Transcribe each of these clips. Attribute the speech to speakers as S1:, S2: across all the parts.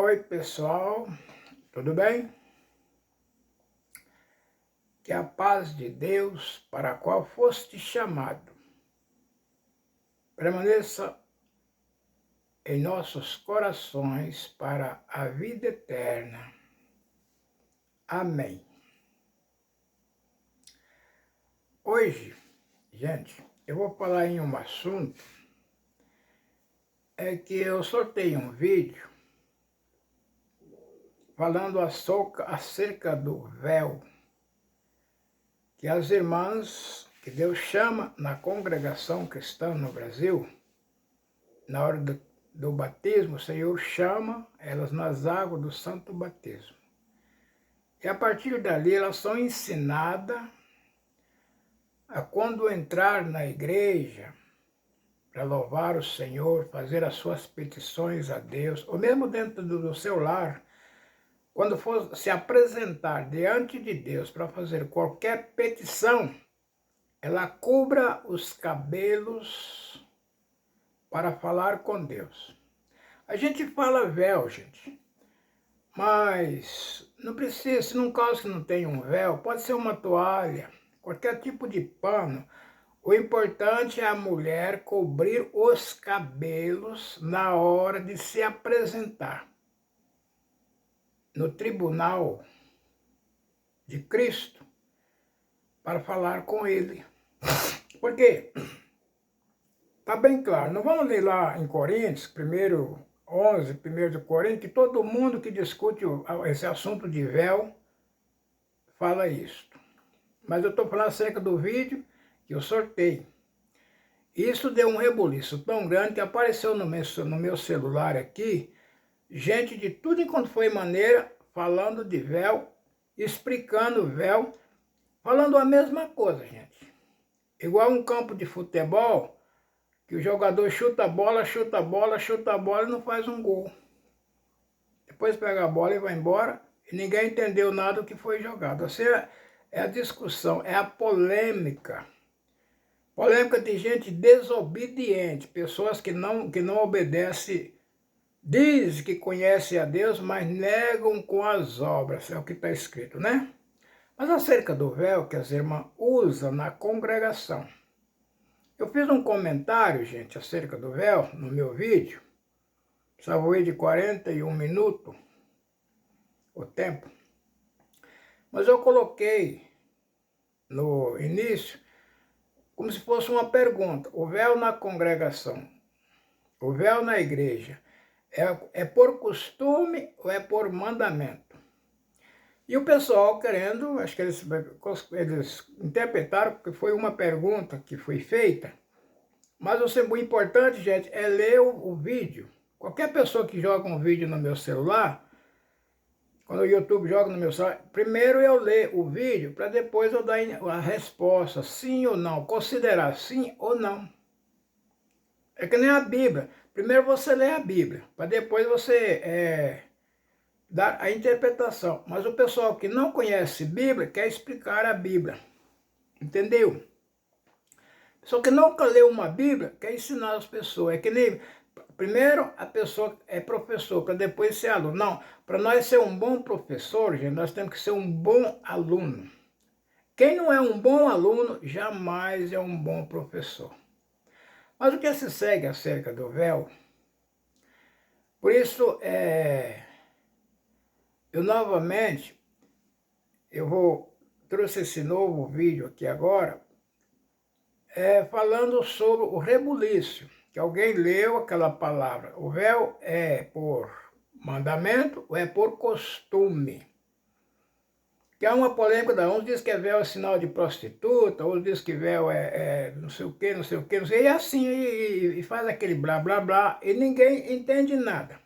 S1: Oi, pessoal, tudo bem? Que a paz de Deus, para a qual foste chamado, permaneça em nossos corações para a vida eterna. Amém. Hoje, gente, eu vou falar em um assunto, que eu soltei um vídeo falando acerca do véu, que as irmãs que Deus chama na congregação cristã no Brasil, na hora do batismo, o Senhor chama elas nas águas do santo batismo. E a partir dali elas são ensinadas a quando entrar na igreja para louvar o Senhor, fazer as suas petições a Deus, ou mesmo dentro do seu lar, quando for se apresentar diante de Deus para fazer qualquer petição, ela cubra os cabelos para falar com Deus. A gente fala véu, gente, mas não precisa, se num caso que não tem um véu, pode ser uma toalha, qualquer tipo de pano. O importante é a mulher cobrir os cabelos na hora de se apresentar no tribunal de Cristo para falar com Ele. Por quê? Está bem claro, não vamos ler lá em Coríntios, 11, 1 de Coríntios, que todo mundo que discute esse assunto de véu fala isso. Mas eu estou falando acerca do vídeo que eu sorteio. Isso deu um rebuliço tão grande que apareceu no meu celular aqui, gente de tudo enquanto foi maneira, falando de véu, explicando o véu, falando a mesma coisa, gente. Igual um campo de futebol, que o jogador chuta a bola, chuta a bola, chuta a bola e não faz um gol. Depois pega a bola e vai embora e ninguém entendeu nada do que foi jogado. Ou seja, é a discussão, é a polêmica. Polêmica de gente desobediente, pessoas que não obedecem, dizem que conhecem a Deus, mas negam com as obras, é o que está escrito, né? Mas acerca do véu que as irmãs usam na congregação, eu fiz um comentário, gente, acerca do véu no meu vídeo, salvei de 41 minutos o tempo, mas eu coloquei no início como se fosse uma pergunta: o véu na congregação, o véu na igreja, é por costume ou é por mandamento? E o pessoal querendo, acho que eles interpretaram que foi uma pergunta que foi feita, mas o importante, gente, é ler o vídeo. Qualquer pessoa que joga um vídeo no meu celular, quando o YouTube joga no meu celular, primeiro eu leio o vídeo para depois eu dar a resposta, sim ou não, considerar sim ou não. É que nem a Bíblia. Primeiro você lê a Bíblia, para depois você dar a interpretação. Mas o pessoal que não conhece Bíblia quer explicar a Bíblia. Entendeu? Só que nunca leu uma Bíblia quer ensinar as pessoas. É que nem, primeiro a pessoa é professor, para depois ser aluno. Não, para nós ser um bom professor, gente, nós temos que ser um bom aluno. Quem não é um bom aluno, jamais é um bom professor. Mas o que se segue acerca do véu, por isso, eu novamente, trouxe esse novo vídeo aqui agora, falando sobre o rebuliço, que alguém leu aquela palavra. O véu é por mandamento ou é por costume? Que há uma polêmica, uns dizem que véu é sinal de prostituta, outros dizem que véu é não sei o que, não sei o que, não sei, e assim, e faz aquele blá, blá, blá, e ninguém entende nada.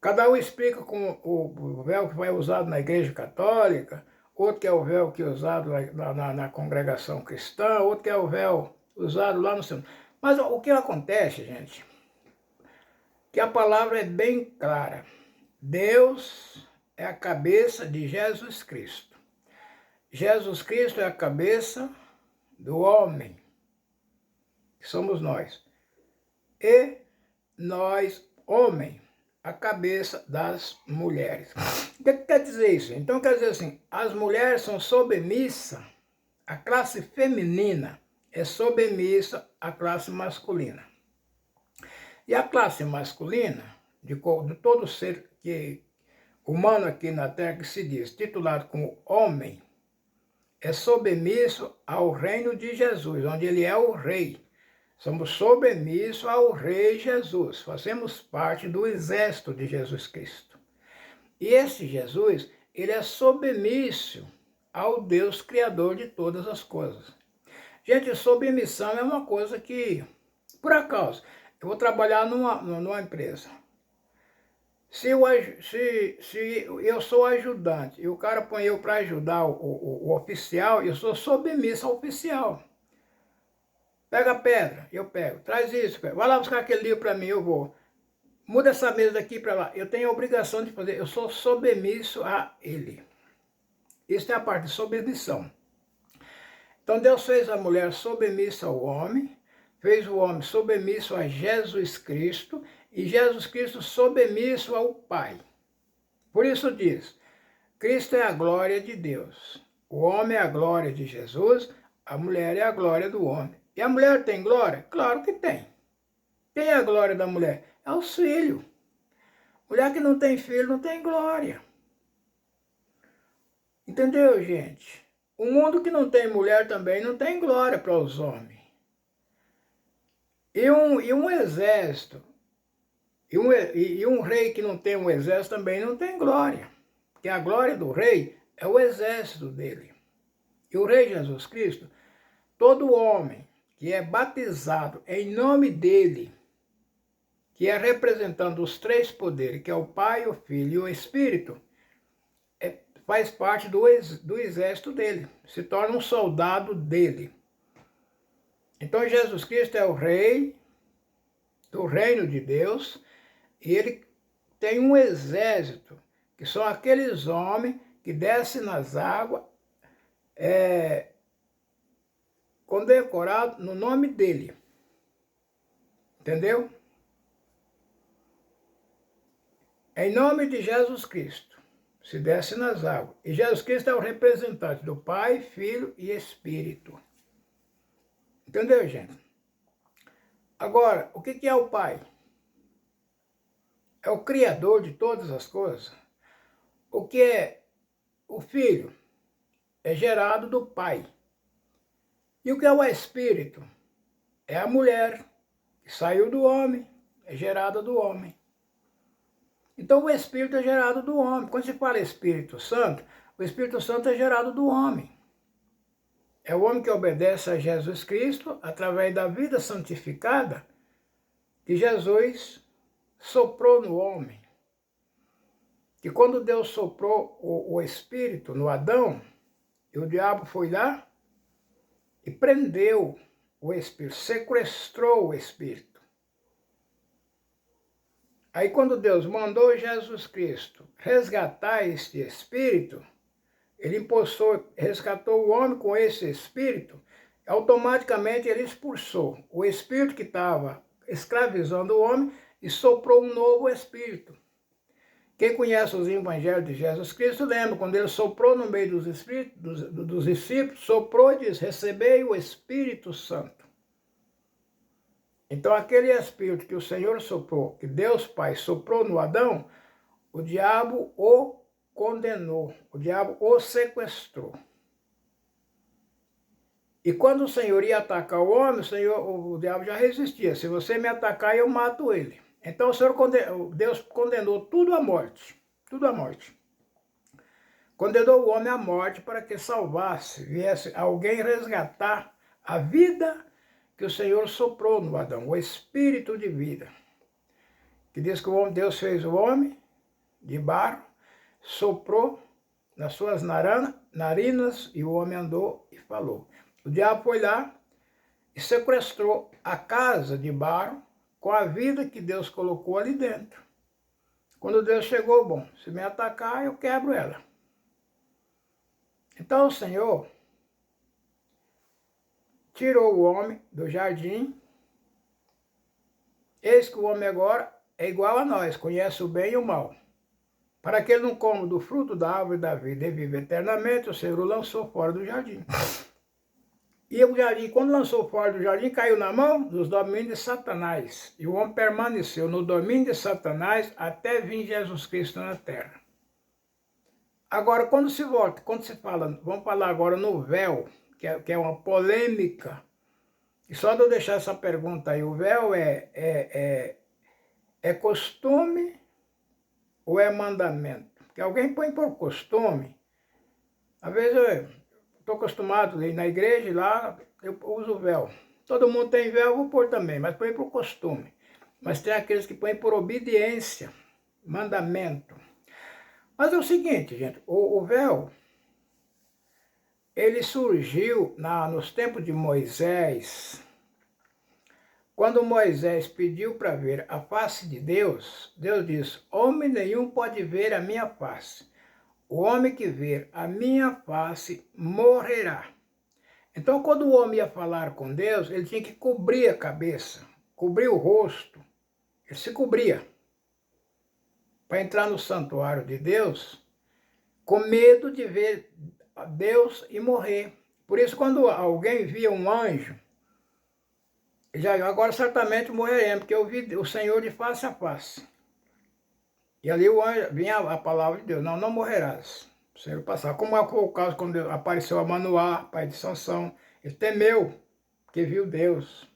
S1: Cada um explica com o véu que vai usado na igreja católica, outro que é o véu que é usado na congregação cristã, outro que é o véu usado lá no centro. Mas o que acontece, gente, que a palavra é bem clara. Deus é a cabeça de Jesus Cristo. Jesus Cristo é a cabeça do homem, que somos nós. E nós, homem, a cabeça das mulheres. O que quer dizer isso? Então quer dizer assim, as mulheres são submissas, a classe feminina é submissa à classe masculina. E a classe masculina, de todo ser humano aqui na Terra que se diz titulado como homem, é submisso ao reino de Jesus, onde ele é o rei. Somos submissos ao rei Jesus, fazemos parte do exército de Jesus Cristo. E esse Jesus, ele é submisso ao Deus Criador de todas as coisas. Gente, submissão é uma coisa que, por acaso, eu vou trabalhar numa empresa. Se eu sou ajudante e o cara põe eu para ajudar o oficial, eu sou submisso ao oficial. Pega a pedra, eu pego. Traz isso, vai lá buscar aquele livro para mim, eu vou. Muda essa mesa daqui para lá. Eu tenho a obrigação de fazer, eu sou submisso a ele. Isso é a parte de submissão. Então Deus fez a mulher submissa ao homem, fez o homem submisso a Jesus Cristo e Jesus Cristo submisso ao Pai. Por isso diz, Cristo é a glória de Deus. O homem é a glória de Jesus, a mulher é a glória do homem. E a mulher tem glória? Claro que tem. Quem é a glória da mulher? É os filhos. Mulher que não tem filho não tem glória. Entendeu, gente? O mundo que não tem mulher também não tem glória para os homens. E um exército, e um rei que não tem um exército também não tem glória. Porque a glória do rei é o exército dele. E o rei Jesus Cristo, todo homem que é batizado em nome dele, que é representando os três poderes, que é o Pai, o Filho e o Espírito, faz parte do exército dele, se torna um soldado dele. Então Jesus Cristo é o rei do reino de Deus e ele tem um exército, que são aqueles homens que descem nas águas, condecorado no nome dele. Entendeu? Em nome de Jesus Cristo, se desce nas águas. E Jesus Cristo é o representante do Pai, Filho e Espírito. Entendeu, gente? Agora, o que é o Pai? É o Criador de todas as coisas. O que é o Filho? É gerado do Pai. E o que é o Espírito? É a mulher que saiu do homem, é gerada do homem. Então o Espírito é gerado do homem. Quando se fala Espírito Santo, o Espírito Santo é gerado do homem. É o homem que obedece a Jesus Cristo através da vida santificada que Jesus soprou no homem. Que quando Deus soprou o Espírito no Adão, e o diabo foi lá e prendeu o Espírito, sequestrou o Espírito. Aí quando Deus mandou Jesus Cristo resgatar este Espírito, ele resgatou o homem com esse Espírito, automaticamente ele expulsou o Espírito que estava escravizando o homem e soprou um novo Espírito. Quem conhece os evangelhos de Jesus Cristo lembra, quando ele soprou no meio dos discípulos, soprou e disse, recebei o Espírito Santo. Então aquele Espírito que o Senhor soprou, que Deus Pai soprou no Adão, o diabo o condenou, o diabo o sequestrou. E quando o Senhor ia atacar o homem, o diabo já resistia. Se você me atacar, eu mato ele. Então Deus condenou tudo à morte. Tudo à morte. Condenou o homem à morte para que salvasse, viesse alguém resgatar a vida que o Senhor soprou no Adão, o espírito de vida. Que diz que Deus fez o homem de barro, soprou nas suas narinas e o homem andou e falou. O diabo foi lá e sequestrou a casa de barro com a vida que Deus colocou ali dentro. Quando Deus chegou, bom, se me atacar, eu quebro ela. Então o Senhor tirou o homem do jardim. Eis que o homem agora é igual a nós, conhece o bem e o mal. Para que ele não coma do fruto da árvore da vida e vive eternamente, o Senhor o lançou fora do jardim. E o jardim, quando lançou fora do jardim, caiu na mão dos domínios de Satanás. E o homem permaneceu no domínio de Satanás até vir Jesus Cristo na terra. Agora, quando se fala, vamos falar agora no véu, que é uma polêmica. E só de eu deixar essa pergunta aí, o véu é costume ou é mandamento? Porque alguém põe por costume. Às vezes eu estou acostumado a ir na igreja e lá eu uso véu. Todo mundo tem véu, eu vou pôr também, mas põe por costume. Mas tem aqueles que põem por obediência, mandamento. Mas é o seguinte, gente, o véu, ele surgiu nos tempos de Moisés. Quando Moisés pediu para ver a face de Deus, Deus disse, homem nenhum pode ver a minha face. O homem que ver a minha face morrerá. Então, quando o homem ia falar com Deus, ele tinha que cobrir a cabeça, cobrir o rosto. Ele se cobria para entrar no santuário de Deus, com medo de ver Deus e morrer. Por isso, quando alguém via um anjo, agora certamente morreremos, porque eu vi o Senhor de face a face. E ali o anjo, vinha a palavra de Deus, não morrerás. O Senhor passava. Como foi o caso quando apareceu a Manoá, pai de Sansão. Ele temeu, que viu Deus.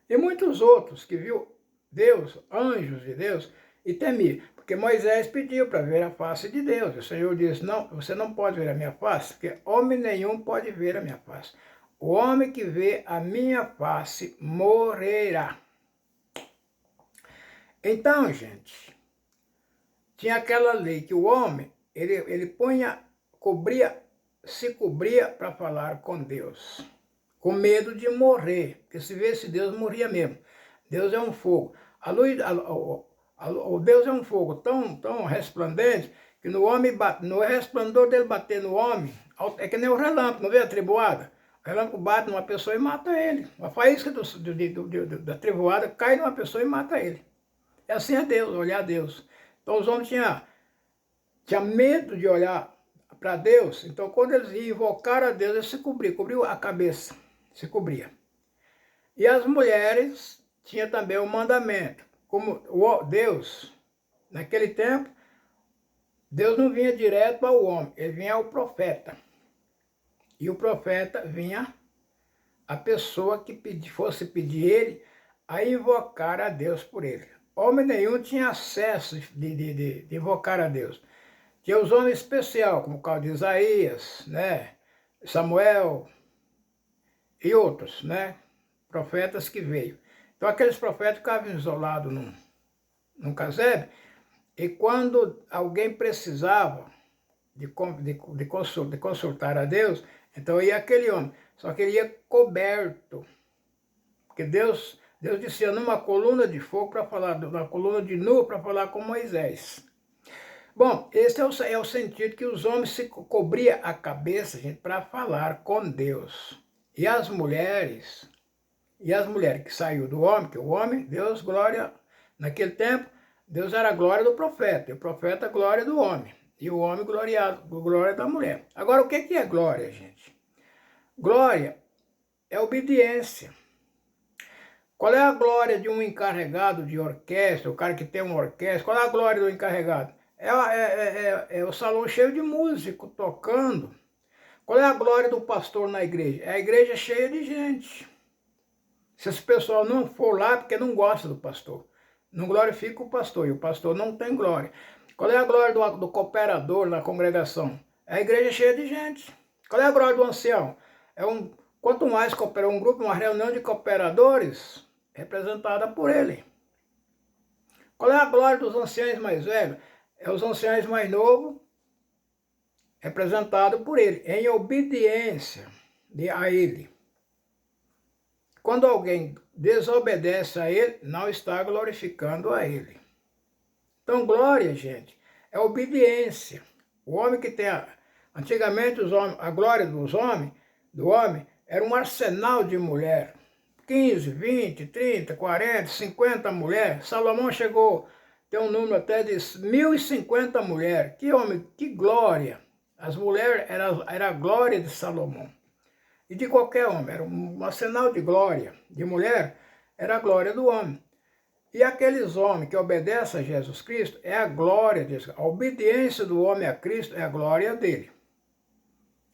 S1: E muitos outros que viu Deus, anjos de Deus, e temia. Porque Moisés pediu para ver a face de Deus. O Senhor disse, não, você não pode ver a minha face, porque homem nenhum pode ver a minha face. O homem que vê a minha face morrerá. Então, gente, tinha aquela lei que o homem, ele se cobria para falar com Deus, com medo de morrer, porque se visse Deus, morria mesmo. Deus é um fogo. O Deus é um fogo tão resplandente, que no resplandor dele bater no homem, é que nem o relâmpago, não vê a trevoada? O relâmpago bate numa pessoa e mata ele. A faísca da trevoada cai numa pessoa e mata ele. É assim é Deus, olhar a Deus. Então os homens tinham medo de olhar para Deus. Então quando eles invocaram a Deus, eles se cobriu a cabeça, se cobria. E as mulheres tinham também o mandamento. Como Deus, naquele tempo, Deus não vinha direto ao homem, ele vinha ao profeta. E o profeta vinha a pessoa que fosse pedir ele a invocar a Deus por ele. Homem nenhum tinha acesso de invocar a Deus. Tinha os homens especiais, como o caso de Isaías, né? Samuel e outros, né? Profetas que veio. Então aqueles profetas ficavam isolados num casebre, e quando alguém precisava de consultar a Deus, então ia aquele homem, só que ele ia coberto, porque Deus descia numa coluna de fogo para falar, numa coluna de nuvem para falar com Moisés. Bom, esse é o sentido que os homens se cobriam a cabeça, gente, para falar com Deus. E as mulheres que saiu do homem, que o homem, Deus, glória, naquele tempo, Deus era a glória do profeta, e o profeta a glória do homem, e o homem glória da mulher. Agora, o que é glória, gente? Glória é obediência. Qual é a glória de um encarregado de orquestra, o cara que tem uma orquestra? Qual é a glória do encarregado? É o salão cheio de músico tocando. Qual é a glória do pastor na igreja? É a igreja cheia de gente. Se esse pessoal não for lá, é porque não gosta do pastor. Não glorifica o pastor, e o pastor não tem glória. Qual é a glória do cooperador na congregação? É a igreja cheia de gente. Qual é a glória do ancião? Quanto mais coopera um grupo, uma reunião de cooperadores, representada por ele. Qual é a glória dos anciãos mais velhos? É os anciãos mais novos, representado por ele, em obediência a ele. Quando alguém desobedece a ele, não está glorificando a ele. Então, glória, gente, é obediência. O homem que tem... Antigamente, a glória do homem, era um arsenal de mulher. 15, 20, 30, 40, 50 mulheres. Salomão chegou, tem um número até de 1050 mulheres. Que homem, que glória! As mulheres era a glória de Salomão. E de qualquer homem, era um arsenal de glória. De mulher, era a glória do homem. E aqueles homens que obedecem a Jesus Cristo é a glória deles. A obediência do homem a Cristo é a glória dele.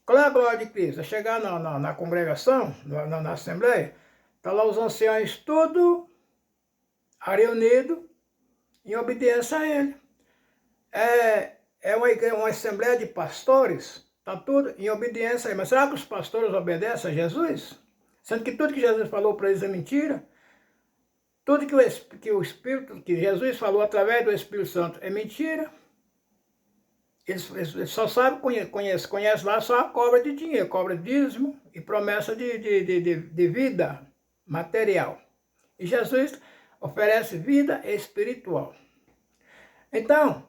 S1: Qual é a glória de Cristo? É chegar na congregação, na assembleia, está lá os anciãos tudo reunidos em obediência a ele. É uma assembleia de pastores, está tudo em obediência a ele. Mas será que os pastores obedecem a Jesus? Sendo que tudo que Jesus falou para eles é mentira? Tudo que Jesus falou através do Espírito Santo é mentira. Eles só sabem, conhece lá só a cobra de dinheiro, cobra de dízimo e promessa de vida material. E Jesus oferece vida espiritual. Então,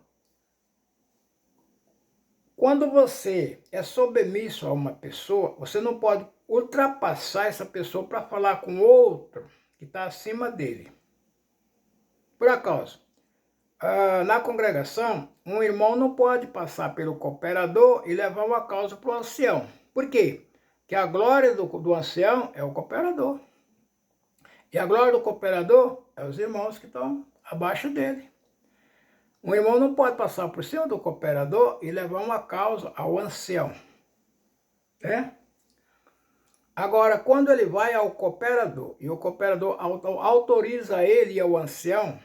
S1: quando você é submisso a uma pessoa, você não pode ultrapassar essa pessoa para falar com outro que está acima dele. Por acaso, na congregação, um irmão não pode passar pelo cooperador e levar uma causa para o ancião. Por quê? Porque a glória do ancião é o cooperador. E a glória do cooperador é os irmãos que estão abaixo dele. Um irmão não pode passar por cima do cooperador e levar uma causa ao ancião. Né? Agora, quando ele vai ao cooperador e o cooperador autoriza ele e ao ancião,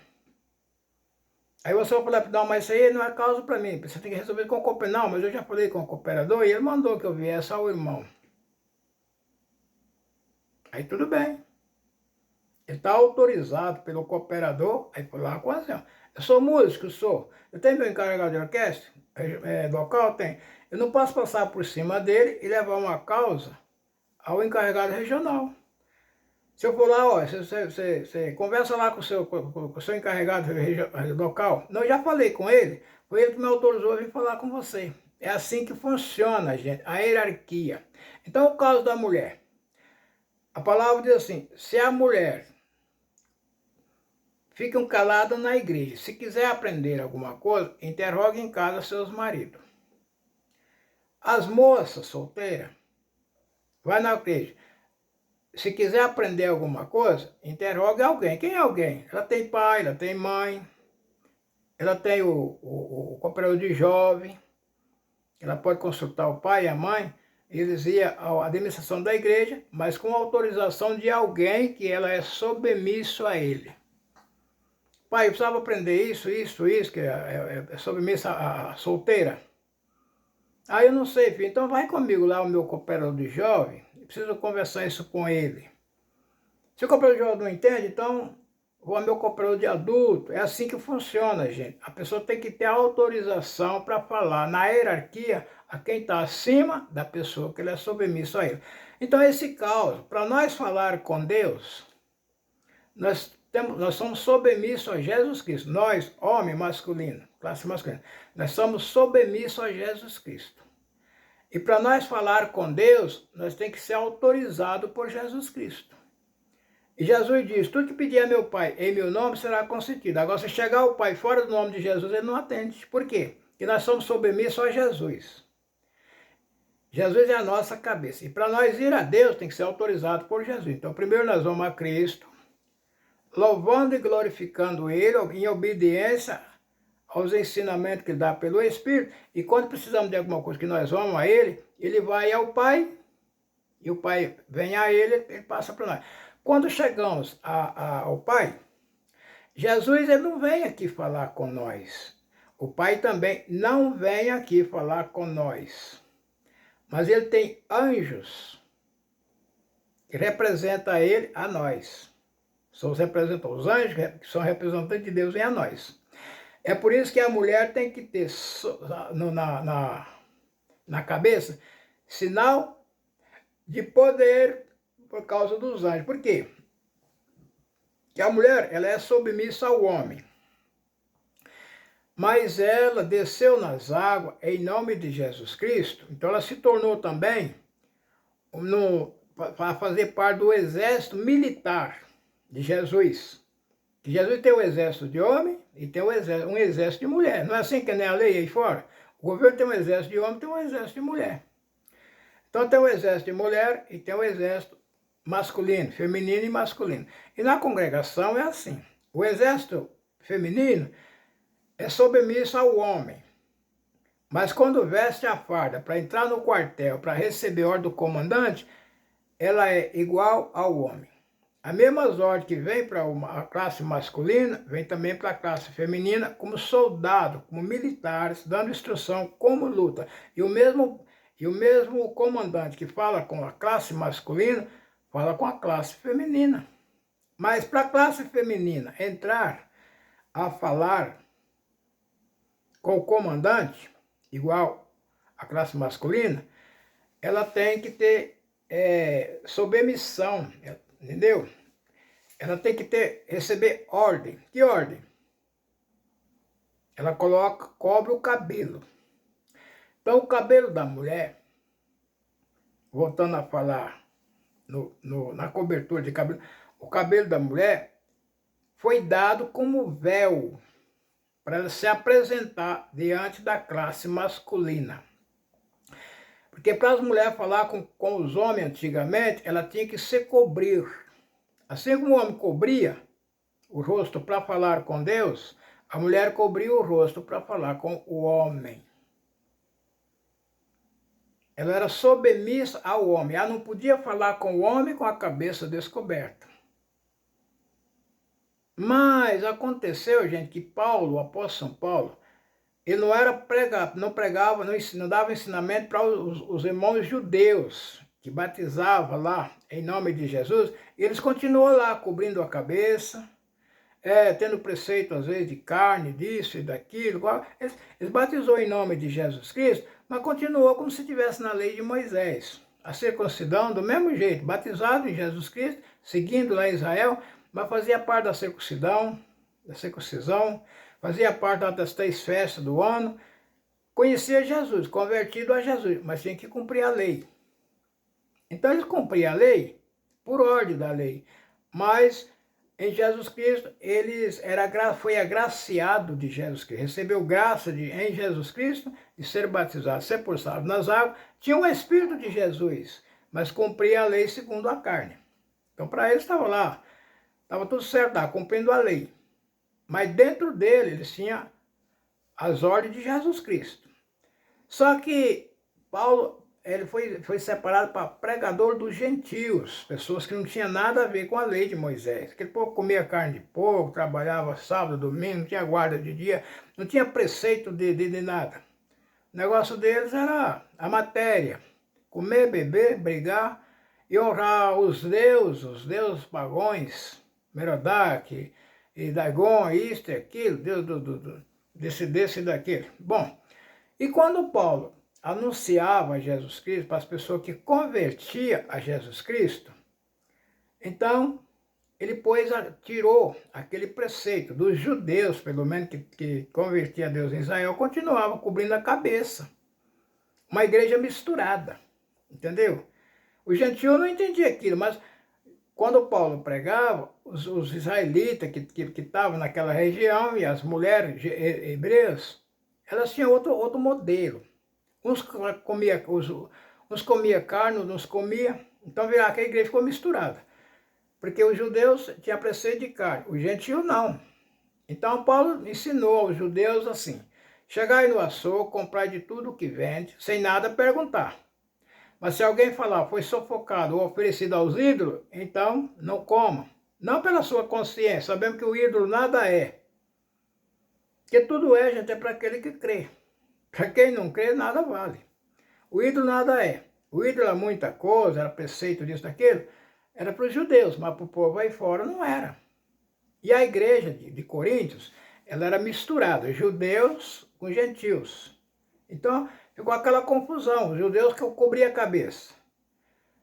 S1: aí você vai falar, não, mas isso aí não é causa para mim, você tem que resolver com o cooperador. Não, mas eu já falei com o cooperador e ele mandou que eu viesse ao irmão. Aí tudo bem. Ele está autorizado pelo cooperador, aí foi lá com o ancião. Eu sou músico, sou. Eu tenho meu encarregado de orquestra, local tem. Eu não posso passar por cima dele e levar uma causa ao encarregado regional. Se eu for lá, ó, você conversa lá com o seu encarregado local. Não, eu já falei com ele, foi ele que me autorizou a vir falar com você. É assim que funciona, gente, a hierarquia. Então, o caso da mulher. A palavra diz assim, se a mulher fica calada na igreja, se quiser aprender alguma coisa, interrogue em casa seus maridos. As moças solteiras, vai na igreja. Se quiser aprender alguma coisa, interrogue alguém. Quem é alguém? Ela tem pai, ela tem mãe, ela tem o cooperador de jovem, ela pode consultar o pai e a mãe, eles iam à administração da igreja, mas com autorização de alguém que ela é submisso a ele. Pai, eu precisava aprender isso, que é submissa a solteira. Ah, eu não sei, filho, então vai comigo lá, o meu cooperador de jovem, preciso conversar isso com ele. Se o cooperador de jovem não entende, então vou ao meu cooperador de adulto. É assim que funciona, gente. A pessoa tem que ter autorização para falar na hierarquia a quem está acima da pessoa que ele é submisso a ele. Então, esse caso, para nós falar com Deus, nós somos submissos a Jesus Cristo. Nós, homem masculino, classe masculina, nós somos submissos a Jesus Cristo. E para nós falar com Deus, nós temos que ser autorizados por Jesus Cristo. E Jesus diz, tudo que pedir a meu Pai em meu nome será concedido. Agora, se chegar o Pai fora do nome de Jesus, ele não atende. Por quê? Porque nós somos submissos a Jesus. Jesus é a nossa cabeça. E para nós ir a Deus, tem que ser autorizado por Jesus. Então, primeiro nós vamos a Cristo, louvando e glorificando Ele, em obediência aos ensinamentos que Ele dá pelo Espírito. E quando precisamos de alguma coisa que nós vamos a Ele, Ele vai ao Pai, e o Pai vem a Ele, Ele passa para nós. Quando chegamos ao Pai, Jesus ele não vem aqui falar com nós. O Pai também não vem aqui falar com nós. Mas Ele tem anjos que representam Ele a nós. São os representantes. Os anjos que são representantes de Deus vêm a nós. É por isso que a mulher tem que ter na cabeça sinal de poder por causa dos anjos. Por quê? Porque a mulher ela é submissa ao homem. Mas ela desceu nas águas em nome de Jesus Cristo. Então ela se tornou também, para fazer parte do exército militar de Jesus. Que Jesus tem o exército de homem e tem um exército de mulher. Não é assim que nem a lei aí fora? O governo tem um exército de homem e tem um exército de mulher. Então tem o exército de mulher e tem o exército masculino, feminino e masculino. E na congregação é assim. O exército feminino é submisso ao homem. Mas quando veste a farda para entrar no quartel, para receber ordem do comandante, ela é igual ao homem. As mesmas ordens que vem para a classe masculina, vem também para a classe feminina, como soldado, como militares, dando instrução como luta. E o mesmo comandante que fala com a classe masculina, fala com a classe feminina. Mas para a classe feminina entrar a falar com o comandante, igual a classe masculina, ela tem que ter submissão, entendeu? Ela tem que receber ordem. Que ordem? Ela cobre o cabelo. Então o cabelo da mulher, voltando a falar na cobertura de cabelo, o cabelo da mulher foi dado como véu para ela se apresentar diante da classe masculina. Porque para as mulheres falar com os homens antigamente, ela tinha que se cobrir. Assim como o homem cobria o rosto para falar com Deus, a mulher cobria o rosto para falar com o homem. Ela era submissa ao homem. Ela não podia falar com o homem com a cabeça descoberta. Mas aconteceu, gente, que Paulo, o apóstolo São Paulo, ele não pregava, não dava ensinamento para os irmãos judeus que batizavam lá em nome de Jesus. E eles continuam lá cobrindo a cabeça, tendo preceito às vezes de carne, disso e daquilo. Eles batizou em nome de Jesus Cristo, mas continuou como se estivesse na lei de Moisés. A circuncidão do mesmo jeito, batizado em Jesus Cristo, seguindo lá Israel, mas fazia parte da circuncisão, fazia parte das 3 festas do ano, conhecia Jesus, convertido a Jesus, mas tinha que cumprir a lei. Então eles cumpriam a lei por ordem da lei, mas em Jesus Cristo foi agraciado de Jesus Cristo, recebeu graça em Jesus Cristo de ser batizado, ser pulsado nas águas, tinha o Espírito de Jesus, mas cumpria a lei segundo a carne. Então para eles estava lá, estava tudo certo, estava cumprindo a lei. Mas dentro dele, eles tinham as ordens de Jesus Cristo. Só que Paulo ele foi separado para pregador dos gentios, pessoas que não tinham nada a ver com a lei de Moisés. Aquele povo comia carne de porco, trabalhava sábado, domingo, não tinha guarda de dia, não tinha preceito de nada. O negócio deles era a matéria, comer, beber, brigar e honrar os deuses pagões, Merodach, e Dagon, isto e aquilo, Deus desse e daquele. Bom, e quando Paulo anunciava Jesus Cristo para as pessoas que convertiam a Jesus Cristo, então ele tirou aquele preceito dos judeus, pelo menos que convertia a Deus em Israel, continuava cobrindo a cabeça. Uma igreja misturada, entendeu? O gentio não entendia aquilo, mas quando Paulo pregava, os israelitas que estavam naquela região e as mulheres hebreias, elas tinham outro modelo. Uns comia carne, uns comia. Então aquela igreja ficou misturada. Porque os judeus tinham preceito de carne, os gentios não. Então Paulo ensinou aos judeus assim: chegai no açougue, comprai de tudo o que vende, sem nada perguntar. Mas se alguém falar, foi sufocado ou oferecido aos ídolos, então não coma. Não pela sua consciência, sabemos que o ídolo nada é. Porque tudo é, gente, é para aquele que crê. Para quem não crê, nada vale. O ídolo nada é. O ídolo era muita coisa, era preceito disso, daquilo. Era para os judeus, mas para o povo aí fora não era. E a igreja de Coríntios, ela era misturada, judeus com gentios. Então, ficou aquela confusão. Os judeus que cobriam a cabeça.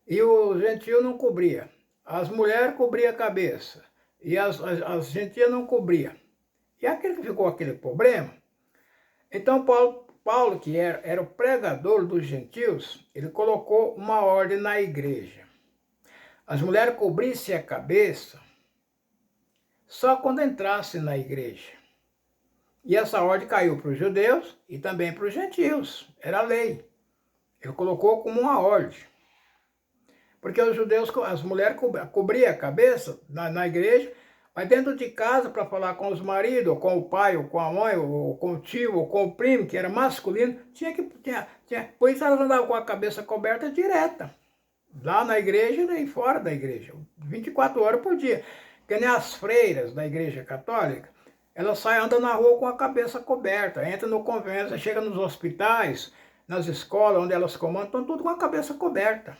S1: E os gentios não cobria. As mulheres cobriam a cabeça. E as gentias não cobriam. E aquele que ficou aquele problema. Então Paulo que era o pregador dos gentios, ele colocou uma ordem na igreja. as mulheres cobrissem a cabeça só quando entrassem na igreja. E essa ordem caiu para os judeus e também para os gentios. Era a lei. Ele colocou como uma ordem. Porque os judeus, as mulheres cobriam a cabeça na igreja, mas dentro de casa, para falar com os maridos, ou com o pai, ou com a mãe, ou com o tio, ou com o primo, que era masculino, por isso elas andavam com a cabeça coberta direta. Lá na igreja e fora da igreja. 24 horas por dia. Que nem as freiras da igreja católica, elas saem andando na rua com a cabeça coberta. Entra no convento, chega nos hospitais, nas escolas onde elas comandam, estão tudo com a cabeça coberta.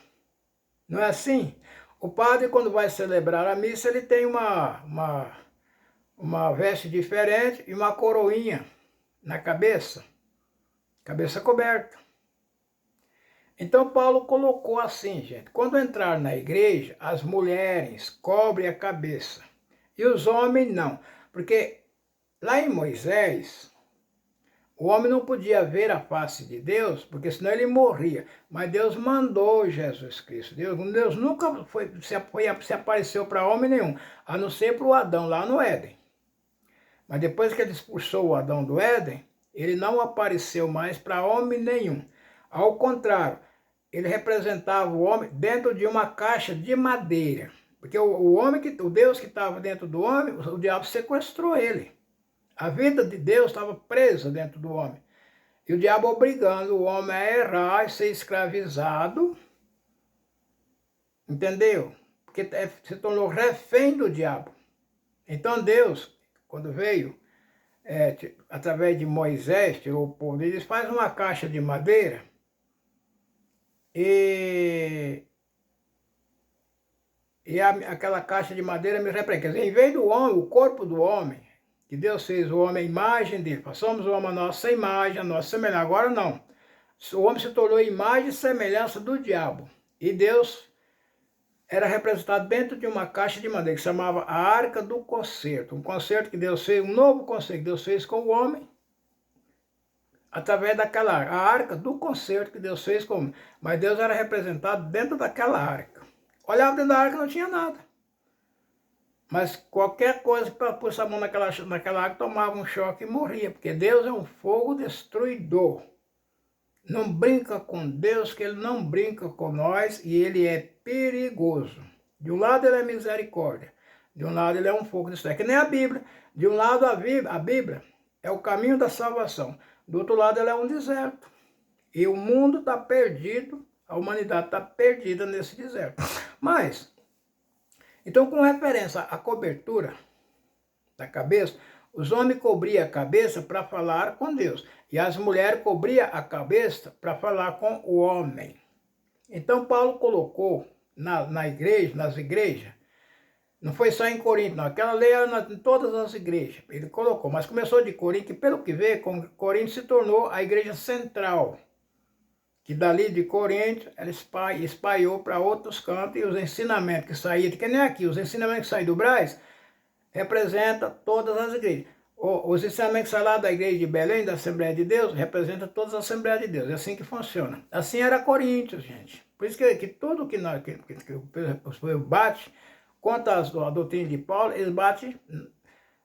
S1: Não é assim? O padre, quando vai celebrar a missa, ele tem uma veste diferente e uma coroinha na cabeça. Cabeça coberta. Então Paulo colocou assim, gente. Quando entrar na igreja, as mulheres cobrem a cabeça. E os homens não. Porque lá em Moisés, o homem não podia ver a face de Deus, porque senão ele morria. Mas Deus mandou Jesus Cristo. Deus nunca se apareceu para homem nenhum, a não ser para o Adão lá no Éden. Mas depois que ele expulsou o Adão do Éden, ele não apareceu mais para homem nenhum. Ao contrário, ele representava o homem dentro de uma caixa de madeira. Porque o Deus que estava dentro do homem, o diabo sequestrou ele. A vida de Deus estava presa dentro do homem. E o diabo obrigando o homem a errar e ser escravizado. Entendeu? Porque se tornou refém do diabo. Então Deus, quando veio, através de Moisés, tirou o povo, ele diz, faz uma caixa de madeira aquela caixa de madeira me representa. Quer dizer, em vez do homem, o corpo do homem, que Deus fez o homem à imagem dele. Somos o homem a nossa imagem, a nossa semelhança. Agora não. O homem se tornou imagem e semelhança do diabo. E Deus era representado dentro de uma caixa de madeira que se chamava a Arca do Concerto. Um concerto que Deus fez, um novo concerto que Deus fez com o homem, através daquela arca. A Arca do Concerto que Deus fez com o homem. Mas Deus era representado dentro daquela arca. Olhava dentro da arca e não tinha nada. Mas qualquer coisa que pôs a mão naquela água tomava um choque e morria, porque Deus é um fogo destruidor. Não brinca com Deus, que Ele não brinca com nós e Ele é perigoso. De um lado Ele é misericórdia, de um lado Ele é um fogo destruidor. É que nem a Bíblia. De um lado a Bíblia é o caminho da salvação, do outro lado ela é um deserto. E o mundo está perdido, a humanidade está perdida nesse deserto. Mas... então, com referência à cobertura da cabeça, os homens cobriam a cabeça para falar com Deus. E as mulheres cobriam a cabeça para falar com o homem. Então, Paulo colocou nas igrejas, não foi só em Corinto, não. Aquela lei era em todas as igrejas. Ele colocou, mas começou de Corinto, e pelo que vê, Corinto se tornou a igreja central. Que dali de Corinto, ela espalhou para outros cantos, e os ensinamentos que saíam, que nem aqui, os ensinamentos que saem do Brás, representam todas as igrejas. Os ensinamentos que saem lá da igreja de Belém, da Assembleia de Deus, representam todas as Assembleias de Deus. É assim que funciona. Assim era Coríntios, gente. Por isso que tudo que o povo bate, contra a doutrina de Paulo, eles batem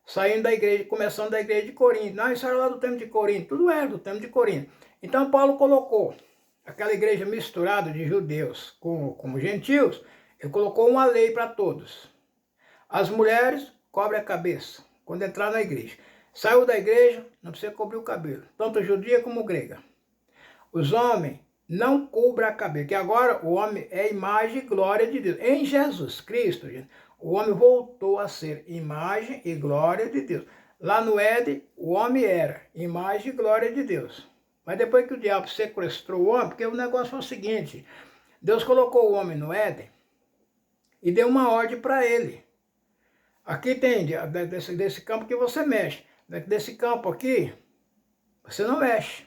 S1: saindo da igreja, começando da igreja de Corinto. Não, isso era lá do tempo de Corinto, tudo era do tempo de Corinto. Então Paulo colocou aquela igreja misturada de judeus com gentios, ele colocou uma lei para todos. As mulheres cobrem a cabeça quando entrar na igreja. Saiu da igreja, não precisa cobrir o cabelo, tanto judia como grega. Os homens não cobrem a cabeça, que agora o homem é imagem e glória de Deus. Em Jesus Cristo, gente, o homem voltou a ser imagem e glória de Deus. Lá no Éden, o homem era imagem e glória de Deus. Mas depois que o diabo sequestrou o homem, porque o negócio foi o seguinte, Deus colocou o homem no Éden e deu uma ordem para ele. Aqui tem, desse campo que você mexe, desse campo aqui, você não mexe.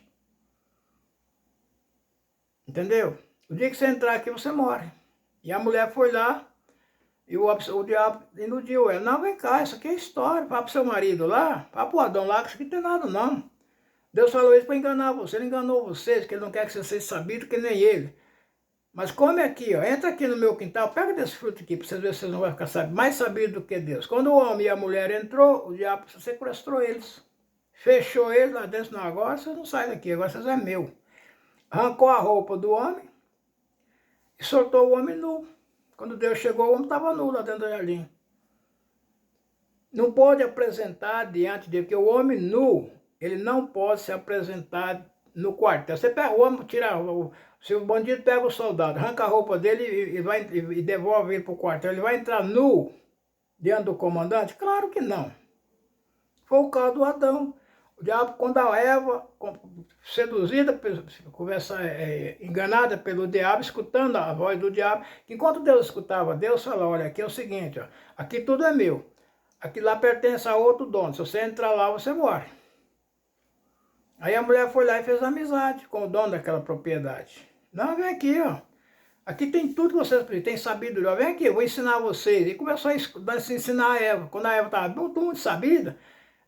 S1: Entendeu? O dia que você entrar aqui, você morre. E a mulher foi lá, e o diabo iludiu ela. Não, vem cá, isso aqui é história. Fala pro seu marido lá, fala pro Adão lá, que isso aqui não tem nada não. Deus falou isso para enganar você, ele enganou vocês, que ele não quer que vocês sejam sabidos que nem ele. Mas come aqui, ó, entra aqui no meu quintal, pega desse fruto aqui, para vocês verem se vocês não vão ficar mais sabidos do que Deus. Quando o homem e a mulher entrou, o diabo sequestrou eles. Fechou eles lá dentro, não, agora vocês não saem daqui, agora vocês é meu. Arrancou a roupa do homem e soltou o homem nu. Quando Deus chegou, o homem estava nu lá dentro do jardim. Não pode apresentar diante dele, porque o homem nu, ele não pode se apresentar no quartel. Você pega o homem, se o bandido pega o soldado, arranca a roupa dele e devolve ele para o quartel, ele vai entrar nu diante do comandante? Claro que não. Foi o caso do Adão. O diabo, quando a Eva, seduzida, enganada pelo diabo, escutando a voz do diabo, que enquanto Deus escutava, Deus falou, olha, aqui é o seguinte, ó, aqui tudo é meu. Aqui lá pertence a outro dono. Se você entrar lá, você morre. Aí a mulher foi lá e fez amizade com o dono daquela propriedade. Não, vem aqui, ó. Aqui tem tudo que vocês precisam. Tem sabedoria. Vem aqui, eu vou ensinar vocês. E começou a se ensinar a Eva. Quando a Eva estava muito sabida,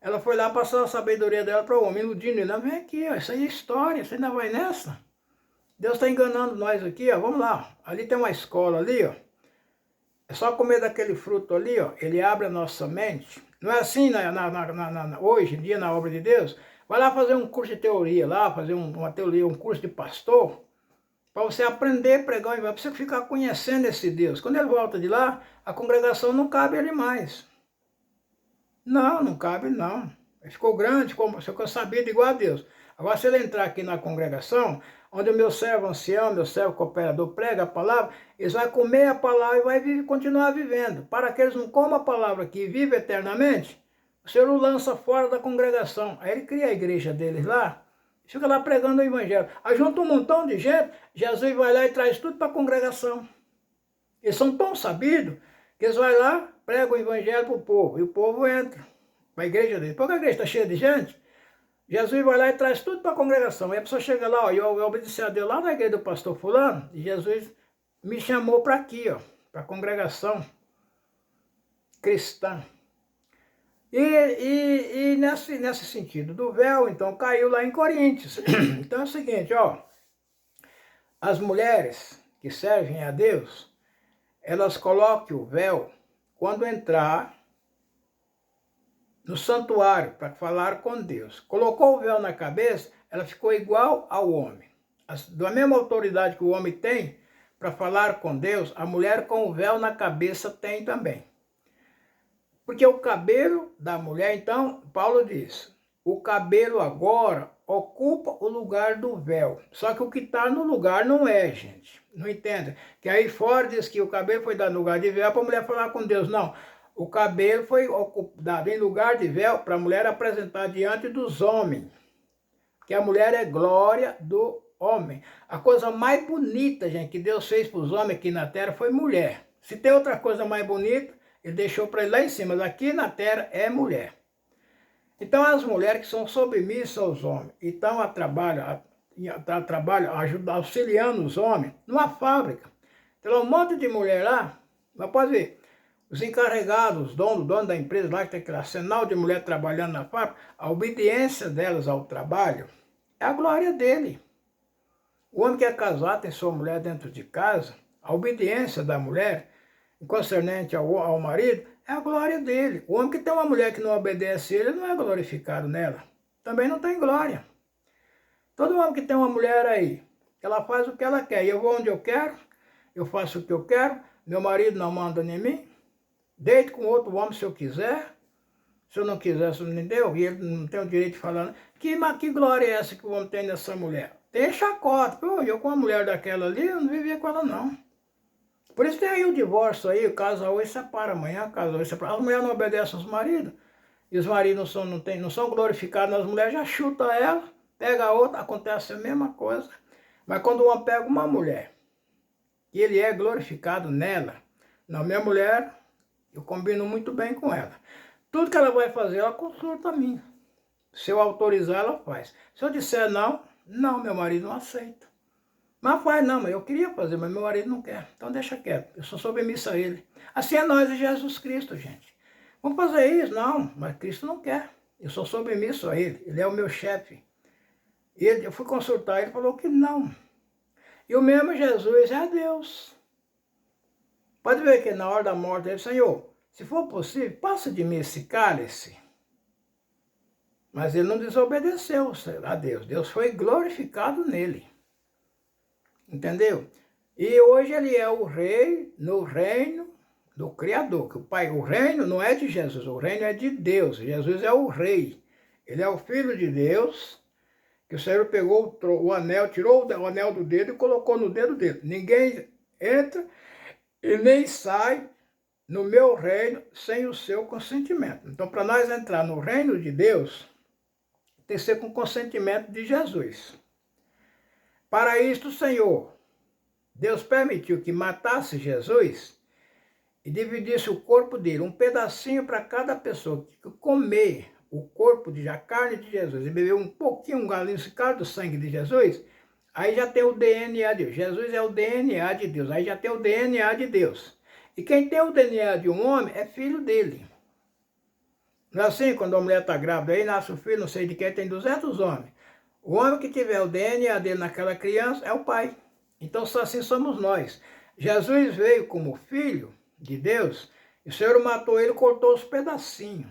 S1: ela foi lá passar a sabedoria dela para o homem, iludindo ele. Não, vem aqui, ó. Isso aí é história. Você ainda vai nessa? Deus está enganando nós aqui, ó. Vamos lá. Ali tem uma escola ali, ó. É só comer daquele fruto ali, ó, ele abre a nossa mente. Não é assim hoje em dia na obra de Deus? Vai lá fazer um curso de teoria lá, fazer uma teoria, um curso de pastor, para você aprender a pregar o evangelho, para você ficar conhecendo esse Deus. Quando ele volta de lá, a congregação não cabe ele mais. Não, não cabe não. Ele ficou grande, ficou sabido igual a Deus. Agora, se ele entrar aqui na congregação, onde o meu servo ancião, meu servo cooperador prega a palavra, eles vão comer a palavra e vai continuar vivendo. Para que eles não comam a palavra aqui e vivam eternamente, o Senhor o lança fora da congregação. Aí ele cria a igreja deles lá, fica lá pregando o evangelho. Aí junta um montão de gente, Jesus vai lá e traz tudo para a congregação. Eles são tão sabidos que eles vão lá, pregam o evangelho para o povo, e o povo entra para a igreja deles. Porque a igreja está cheia de gente, Jesus vai lá e traz tudo para a congregação. Aí a pessoa chega lá, ó, eu obedeci a Deus lá na igreja do pastor fulano, e Jesus me chamou para aqui, ó, para a congregação cristã. E nesse sentido do véu, então, caiu lá em Coríntios. Então é o seguinte, ó, as mulheres que servem a Deus, elas colocam o véu quando entrar no santuário para falar com Deus. Colocou o véu na cabeça, ela ficou igual ao homem. Da mesma autoridade que o homem tem para falar com Deus, a mulher com o véu na cabeça tem também. Porque o cabelo da mulher, então, Paulo diz, o cabelo agora ocupa o lugar do véu. Só que o que está no lugar não é, gente. Não entende? Que aí fora diz que o cabelo foi dado no lugar de véu para a mulher falar com Deus. Não. O cabelo foi dado em lugar de véu para a mulher apresentar diante dos homens. Que a mulher é glória do homem. A coisa mais bonita, gente, que Deus fez para os homens aqui na terra foi mulher. Se tem outra coisa mais bonita, ele deixou para ele lá em cima. Mas aqui na terra é mulher. Então as mulheres que são submissas aos homens e estão a trabalho, auxiliando os homens numa fábrica. Tem lá um monte de mulher lá, mas pode ver. Os encarregados, os donos da empresa lá, que tem aquele arsenal de mulher trabalhando na fábrica, a obediência delas ao trabalho é a glória dele. O homem que é casado tem sua mulher dentro de casa, a obediência da mulher, concernente ao marido, é a glória dele. O homem que tem uma mulher que não obedece a ele, não é glorificado nela. Também não tem glória. Todo homem que tem uma mulher aí, ela faz o que ela quer. Eu vou onde eu quero, eu faço o que eu quero, meu marido não manda em mim, deito com outro homem se eu quiser, se eu não quiser, se não me deu, e ele não tem o direito de falar. Que glória é essa que o homem tem nessa mulher? Tem chacota. Pô, eu com uma mulher daquela ali, eu não vivia com ela não. Por isso tem aí o divórcio aí, o casal hoje separa, amanhã casa hoje separa. As mulheres não obedecem aos maridos, e os maridos não são glorificados, as mulheres já chutam ela, pega a outra, acontece a mesma coisa. Mas quando um homem pega uma mulher, e ele é glorificado nela, não, minha mulher, eu combino muito bem com ela. Tudo que ela vai fazer, ela consulta a mim. Se eu autorizar, ela faz. Se eu disser não, não, meu marido não aceita. Mas faz não, mas eu queria fazer, mas meu marido não quer. Então deixa quieto, eu sou submissa a ele. Assim é nós e Jesus Cristo, gente. Vamos fazer isso? Não, mas Cristo não quer. Eu sou submisso a ele, ele é o meu chefe. Eu fui consultar, ele falou que não. E o mesmo Jesus é Deus. Pode ver que na hora da morte dele, Senhor, se for possível, passa de mim esse cálice. Mas ele não desobedeceu a Deus. Deus foi glorificado nele. Entendeu? E hoje ele é o rei no reino do Criador. Que o reino não é de Jesus, o reino é de Deus. Jesus é o rei. Ele é o Filho de Deus, que o Senhor pegou o anel, tirou o anel do dedo e colocou no dedo dele. Ninguém entra e nem sai no meu reino sem o seu consentimento. Então, para nós entrar no reino de Deus, tem que ser com consentimento de Jesus. Para isto, Senhor, Deus permitiu que matasse Jesus e dividisse o corpo dele, um pedacinho para cada pessoa que comer o corpo a carne de Jesus e beber um pouquinho, um galinho do sangue de Jesus, aí já tem o DNA de Deus. Jesus é o DNA de Deus, aí já tem o DNA de Deus. E quem tem o DNA de um homem é filho dele. Não é assim, quando a mulher está grávida, aí nasce o filho, não sei de quem, tem 200 homens. O homem que tiver o DNA dele naquela criança é o pai. Então, assim somos nós. Jesus veio como filho de Deus, e o Senhor matou ele, cortou os pedacinhos.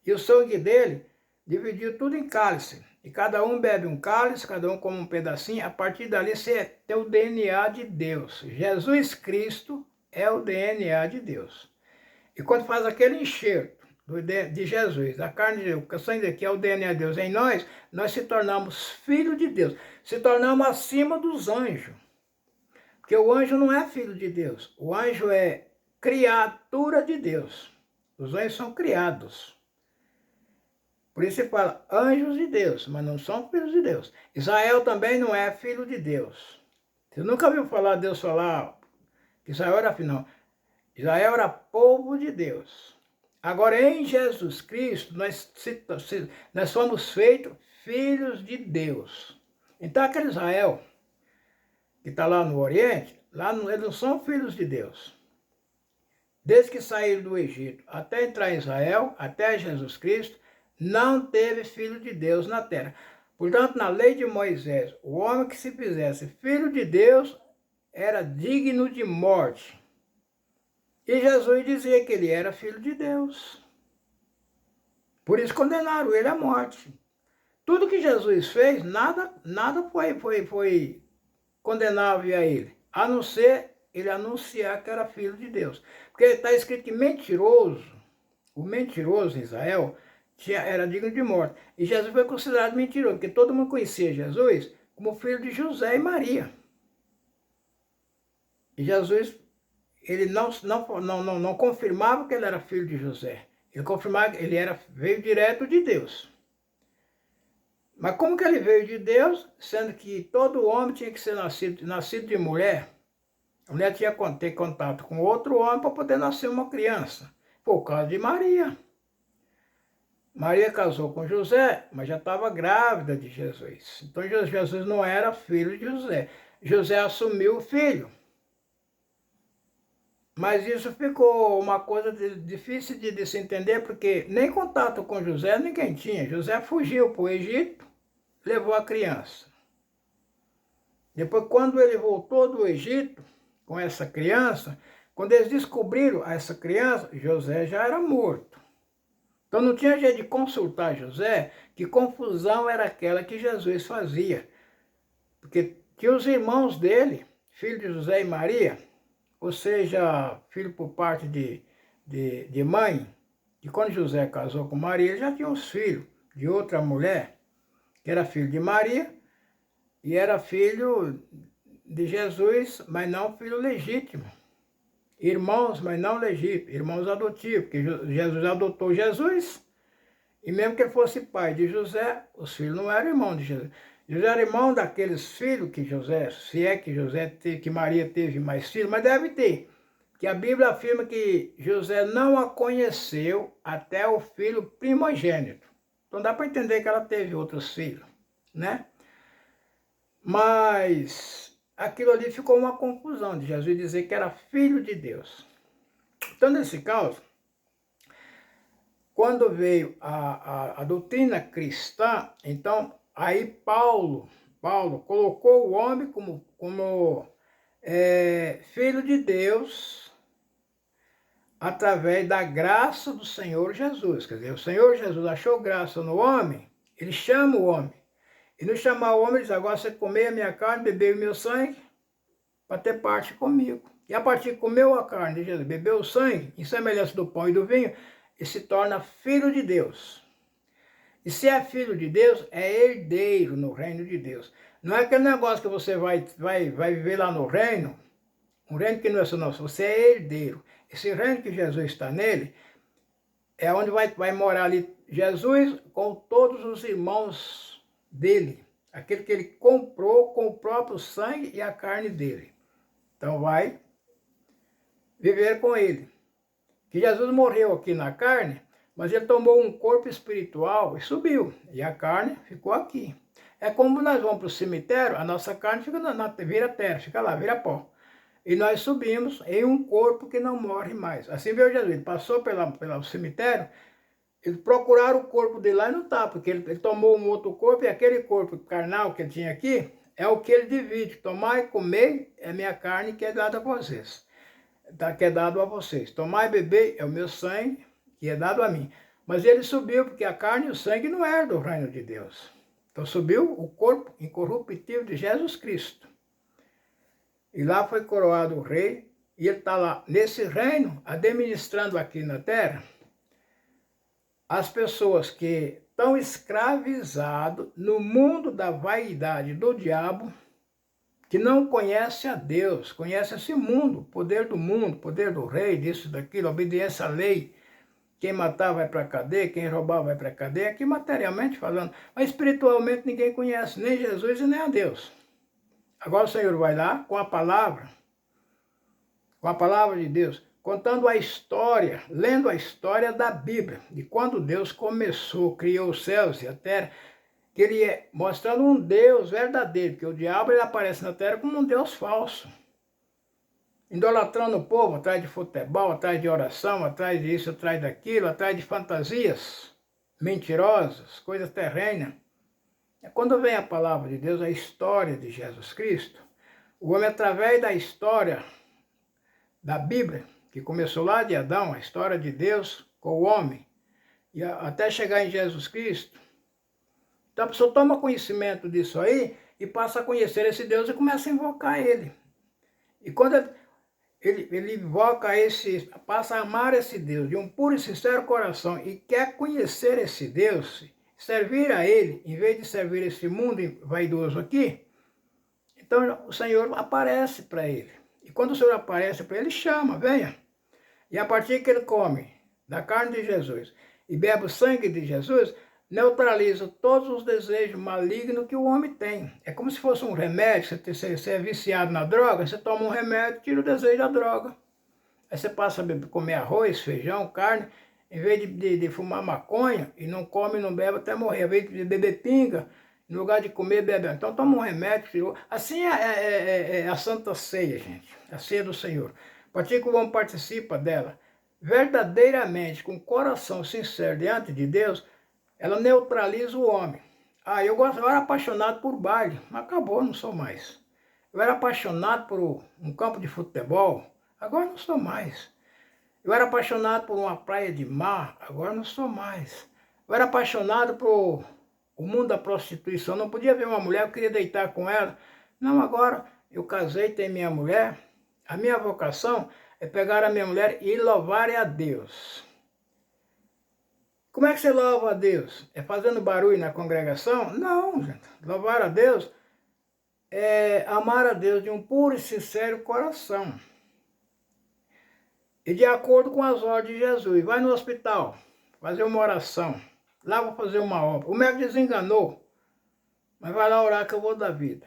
S1: E o sangue dele dividiu tudo em cálice. E cada um bebe um cálice, cada um come um pedacinho. A partir dali você tem o DNA de Deus. Jesus Cristo é o DNA de Deus. E quando faz aquele enxerto de Jesus, a carne de Deus, o sangue que é o DNA de Deus em nós, nós se tornamos filhos de Deus. Se tornamos acima dos anjos. Porque o anjo não é filho de Deus. O anjo é criatura de Deus. Os anjos são criados. Por isso se fala anjos de Deus, mas não são filhos de Deus. Israel também não é filho de Deus. Você nunca ouviu falar Deus falar que Israel era filho, não. Israel era povo de Deus. Agora, em Jesus Cristo, nós somos feitos filhos de Deus. Então, aquele Israel que está lá no Oriente, eles não são filhos de Deus. Desde que saíram do Egito até entrar em Israel, até Jesus Cristo, não teve filho de Deus na terra. Portanto, na lei de Moisés, o homem que se fizesse filho de Deus era digno de morte. E Jesus dizia que ele era filho de Deus. Por isso condenaram ele à morte. Tudo que Jesus fez, nada foi condenável a ele, a não ser ele anunciar que era filho de Deus. Porque está escrito que o mentiroso em Israel, era digno de morte. E Jesus foi considerado mentiroso, porque todo mundo conhecia Jesus como filho de José e Maria. E Jesus, ele não confirmava que ele era filho de José. Ele confirmava que ele veio direto de Deus. Mas como que ele veio de Deus, sendo que todo homem tinha que ser nascido de mulher? A mulher tinha que ter contato com outro homem para poder nascer uma criança. Por causa de Maria. Maria casou com José, mas já estava grávida de Jesus. Então Jesus não era filho de José. José assumiu o filho. Mas isso ficou uma coisa difícil de se entender, porque nem contato com José ninguém tinha. José fugiu para o Egito, levou a criança. Depois, quando ele voltou do Egito com essa criança, quando eles descobriram essa criança, José já era morto. Então não tinha jeito de consultar José, que confusão era aquela que Jesus fazia. Porque tinha os irmãos dele, filho de José e Maria, ou seja, filho por parte de mãe, que quando José casou com Maria, ele já tinha uns filhos de outra mulher, que era filho de Maria, e era filho de Jesus, mas não filho legítimo. Irmãos, mas não legítimos, irmãos adotivos, porque Jesus adotou Jesus, e mesmo que ele fosse pai de José, os filhos não eram irmãos de Jesus. José era irmão daqueles filhos que José, se é que José teve, que Maria teve mais filhos, mas deve ter. Que a Bíblia afirma que José não a conheceu até o filho primogênito. Então dá para entender que ela teve outros filhos, né? Mas aquilo ali ficou uma confusão de Jesus dizer que era filho de Deus. Então, nesse caso, quando veio a doutrina cristã, então aí Paulo Paulo, colocou o homem como filho de Deus através da graça do Senhor Jesus. Quer dizer, o Senhor Jesus achou graça no homem, ele chama o homem. E não chamar o homem, ele diz, agora você comer a minha carne, beber o meu sangue, para ter parte comigo. E a partir que comeu a carne de Jesus, bebeu o sangue, em semelhança do pão e do vinho, ele se torna filho de Deus. E se é filho de Deus, é herdeiro no reino de Deus. Não é aquele negócio que você vai viver lá no reino, um reino que não é só nosso, você é herdeiro. Esse reino que Jesus está nele, é onde vai morar ali Jesus com todos os irmãos dele. Aquele que ele comprou com o próprio sangue e a carne dele. Então vai viver com ele. Que Jesus morreu aqui na carne, mas ele tomou um corpo espiritual e subiu. E a carne ficou aqui. É como nós vamos para o cemitério, a nossa carne fica vira terra, fica lá, vira pó. E nós subimos em um corpo que não morre mais. Assim veio Jesus, ele passou pelo cemitério, eles procuraram o corpo dele lá e não está, porque ele tomou um outro corpo e aquele corpo carnal que ele tinha aqui é o que ele divide. Tomar e comer é minha carne que é dada a vocês. Que é dado a vocês. Tomar e beber é o meu sangue que é dado a mim. Mas ele subiu porque a carne e o sangue não é do reino de Deus. Então subiu o corpo incorruptível de Jesus Cristo. E lá foi coroado o rei, e ele está lá nesse reino, administrando aqui na terra, as pessoas que estão escravizadas no mundo da vaidade do diabo, que não conhece a Deus, conhece esse mundo, poder do rei, disso, daquilo, obediência à lei. Quem matar vai para a cadeia, quem roubar vai para a cadeia, aqui materialmente falando. Mas espiritualmente ninguém conhece nem Jesus e nem a Deus. Agora o Senhor vai lá com a palavra de Deus, contando a história, lendo a história da Bíblia, de quando Deus começou, criou os céus e a terra, que ele é mostrando um Deus verdadeiro, porque o diabo ele aparece na terra como um Deus falso, idolatrando o povo, atrás de futebol, atrás de oração, atrás disso, atrás daquilo, atrás de fantasias mentirosas, coisas terrenas. Quando vem a palavra de Deus, a história de Jesus Cristo, o homem, através da história da Bíblia, que começou lá de Adão, a história de Deus com o homem, e até chegar em Jesus Cristo, então a pessoa toma conhecimento disso aí e passa a conhecer esse Deus e começa a invocar ele. E quando ele invoca passa a amar esse Deus de um puro e sincero coração e quer conhecer esse Deus, servir a ele, em vez de servir esse mundo vaidoso aqui, então o Senhor aparece para ele. E quando o Senhor aparece para ele, chama, venha. E a partir que ele come da carne de Jesus e bebe o sangue de Jesus, neutraliza todos os desejos malignos que o homem tem. É como se fosse um remédio, você é viciado na droga, você toma um remédio, tira o desejo da droga. Aí você passa a comer arroz, feijão, carne, em vez de fumar maconha, e não come, não bebe até morrer. Em vez de beber pinga, no lugar de comer, bebe. Então toma um remédio, tirou. Assim é a Santa Ceia, gente. A ceia do Senhor. A partir que o homem participa dela, verdadeiramente, com o coração sincero diante de Deus, ela neutraliza o homem. Eu era apaixonado por baile, mas acabou, não sou mais. Eu era apaixonado por um campo de futebol, agora não sou mais. Eu era apaixonado por uma praia de mar, agora não sou mais. Eu era apaixonado por o mundo da prostituição, não podia ver uma mulher, eu queria deitar com ela. Não, agora eu casei, tenho minha mulher. A minha vocação é pegar a minha mulher e louvar a Deus. Como é que você louva a Deus? É fazendo barulho na congregação? Não, gente. Louvar a Deus é amar a Deus de um puro e sincero coração. E de acordo com as ordens de Jesus. Vai no hospital, fazer uma oração. Lá vou fazer uma obra. O médico desenganou, mas vai lá orar que eu vou dar vida.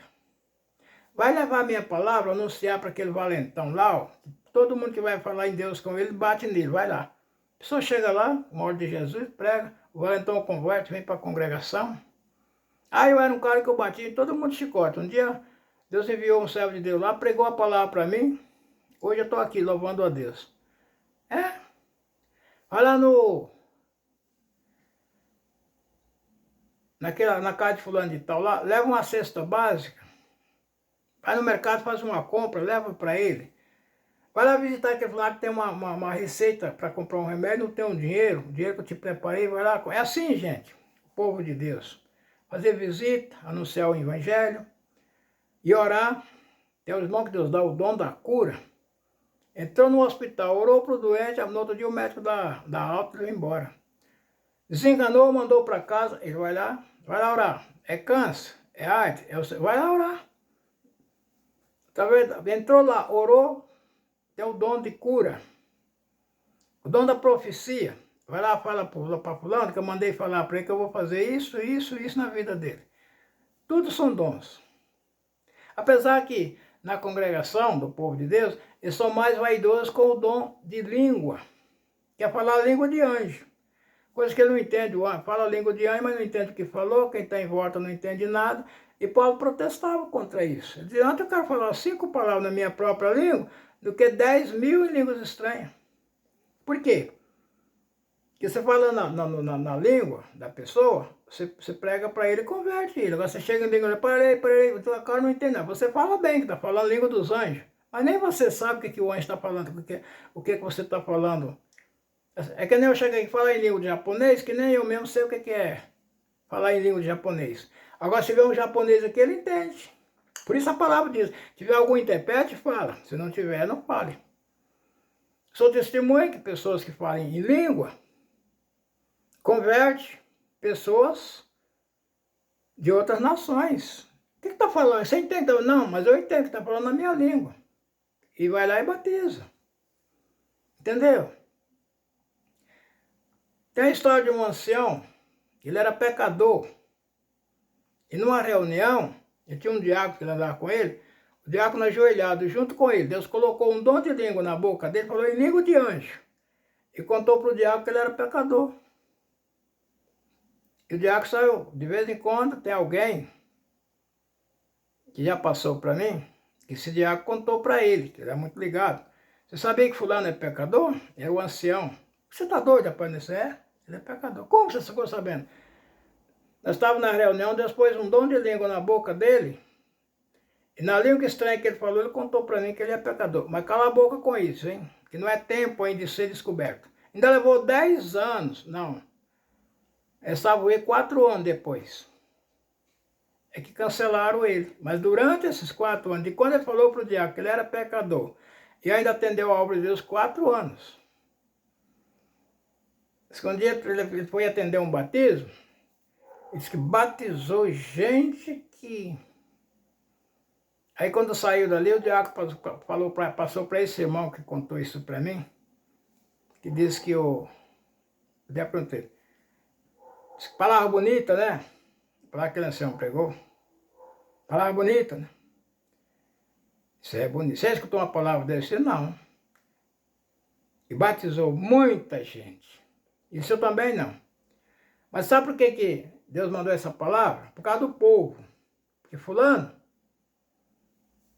S1: Vai levar a minha palavra, anunciar para aquele valentão lá, ó. Todo mundo que vai falar em Deus com ele, bate nele, vai lá. A pessoa chega lá, uma ordem de Jesus, prega, o valentão converte, vem para a congregação. Eu era um cara que eu bati em todo mundo chicote. Um dia, Deus enviou um servo de Deus lá, pregou a palavra para mim. Hoje eu estou aqui louvando a Deus. Vai lá no na casa de fulano de tal lá, leva uma cesta básica, vai no mercado, faz uma compra, leva para ele. Vai lá visitar aquele fulano que tem uma receita para comprar um remédio, não tem um dinheiro, o dinheiro que eu te preparei, vai lá. É assim, gente, o povo de Deus. Fazer visita, anunciar o evangelho e orar. Tem os irmãos que Deus dá o dom da cura. Entrou no hospital, orou para o doente, no outro dia o médico dá alta e vai embora. Desenganou, mandou para casa, ele vai lá orar. É câncer, é AIDS, vai lá orar. Tá vendo? Entrou lá, orou, tem o dom de cura. O dom da profecia. Vai lá, fala para fulano que eu mandei falar para ele que eu vou fazer isso, isso, isso na vida dele. Tudo são dons. Apesar que na congregação do povo de Deus, eles são mais vaidosos com o dom de língua. Que é falar a língua de anjo. Coisa que ele não entende. Fala a língua de anjo, mas não entende o que falou. Quem está em volta não entende nada. E Paulo protestava contra isso. Ele dizia, antes eu quero falar 5 palavras na minha própria língua do que 10.000 em línguas estranhas. Por quê? Porque você fala na língua da pessoa, você prega para ele e converte ele. Agora você chega em língua, parei, o cara não entende nada. Você fala bem, que está falando a língua dos anjos. Mas nem você sabe o que o anjo está falando, o que você está falando. É que nem eu cheguei aqui falar em língua de japonês, que nem eu mesmo sei o que é falar em língua de japonês. Agora, se tiver um japonês aqui, ele entende. Por isso a palavra diz, se tiver algum intérprete, fala. Se não tiver, não fale. Sou testemunha que pessoas que falam em língua converte pessoas de outras nações. O que está falando? Você entende? Não, mas eu entendo que está falando na minha língua. E vai lá e batiza. Entendeu? Tem a história de um ancião, ele era pecador. E numa reunião, ele tinha um diácono que andava com ele, o diácono ajoelhado junto com ele. Deus colocou um dom de língua na boca dele, falou em língua de anjo. E contou para o diácono que ele era pecador. E o diácono saiu. De vez em quando tem alguém que já passou para mim, que esse diácono contou para ele, que ele é muito ligado. Você sabia que fulano é pecador? É o ancião. Você está doido, rapaz? Isso é? Ele é pecador. Como você ficou sabendo? Nós estávamos na reunião, Deus pôs um dom de língua na boca dele. E na língua estranha que ele falou, ele contou para mim que ele é pecador. Mas cala a boca com isso, hein? Que não é tempo ainda de ser descoberto. Ainda levou 10 anos. Não. É salvo ele 4 anos depois. É que cancelaram ele. Mas durante esses 4 anos, de quando ele falou para o diabo que ele era pecador, e ainda atendeu a obra de Deus 4 anos. Um dia ele foi atender um batismo, ele disse que batizou gente que... Aí quando saiu dali, o diácono passou para esse irmão que contou isso para mim, que disse que o diácono perguntei, palavra bonita, né? Palavra que o ancião pregou. Palavra bonita, né? Isso é bonito. Você escutou uma palavra desse? Não. E batizou muita gente. Isso eu também não. Mas sabe por que Deus mandou essa palavra? Por causa do povo. Porque fulano,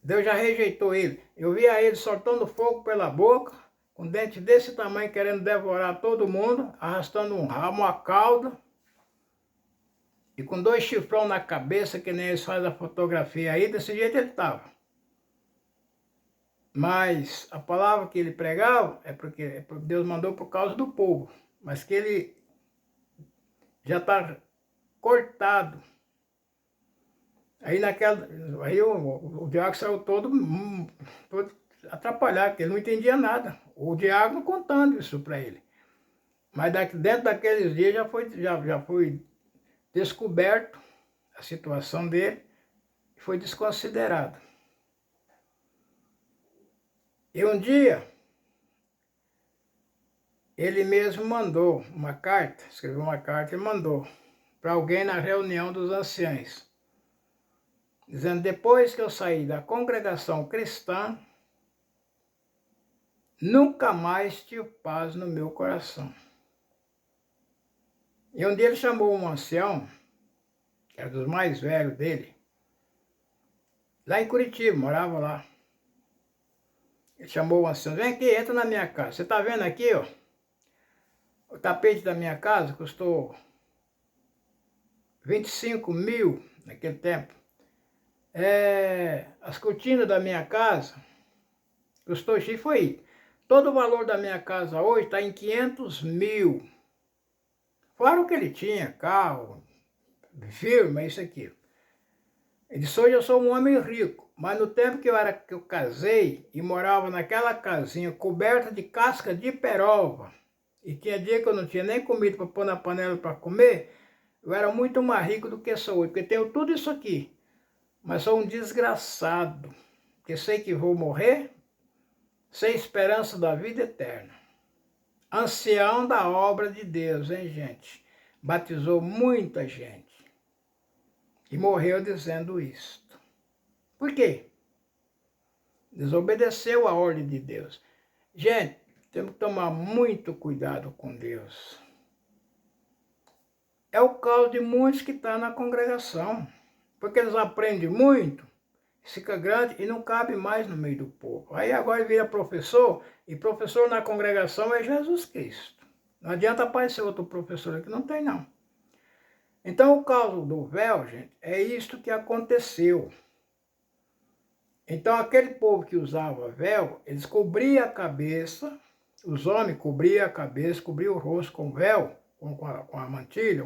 S1: Deus já rejeitou ele. Eu via ele soltando fogo pela boca, com dente desse tamanho, querendo devorar todo mundo, arrastando um ramo, uma cauda, e com 2 chifrão na cabeça, que nem eles fazem a fotografia aí, desse jeito ele estava. Mas a palavra que ele pregava é porque Deus mandou por causa do povo, mas que ele já está cortado. Aí o diácono saiu todo atrapalhado, porque ele não entendia nada. O diácono contando isso para ele. Mas dentro daqueles dias já foi descoberto a situação dele e foi desconsiderado. E um dia, ele mesmo mandou uma carta, escreveu uma carta e mandou para alguém na reunião dos anciãos, dizendo, depois que eu saí da congregação cristã, nunca mais tive paz no meu coração. E um dia ele chamou um ancião, que era dos mais velhos dele, lá em Curitiba, morava lá. Ele chamou o ancião, vem aqui, entra na minha casa. Você está vendo aqui, ó? O tapete da minha casa custou 25 mil naquele tempo. As cortinas da minha casa, custou X, foi. Todo o valor da minha casa hoje está em 500 mil. Fora o que ele tinha, carro, firma, isso aqui. Ele disse, hoje eu sou um homem rico, mas no tempo que eu casei e morava naquela casinha coberta de casca de peroba, e tinha dia que eu não tinha nem comida para pôr na panela para comer, eu era muito mais rico do que sou hoje, porque tenho tudo isso aqui. Mas sou um desgraçado, porque sei que vou morrer sem esperança da vida eterna. Ancião da obra de Deus, hein, gente? Batizou muita gente. E morreu dizendo isto. Por quê? Desobedeceu a ordem de Deus. Gente, temos que tomar muito cuidado com Deus. É o caso de muitos que estão na congregação. Porque eles aprendem muito, fica grande e não cabe mais no meio do povo. Aí agora vira professor, e professor na congregação é Jesus Cristo. Não adianta aparecer outro professor aqui, não tem não. Então, o caso do véu, gente, é isto que aconteceu. Então, aquele povo que usava véu, eles cobriam a cabeça, os homens cobriam a cabeça, cobriam o rosto com véu, com a mantilha,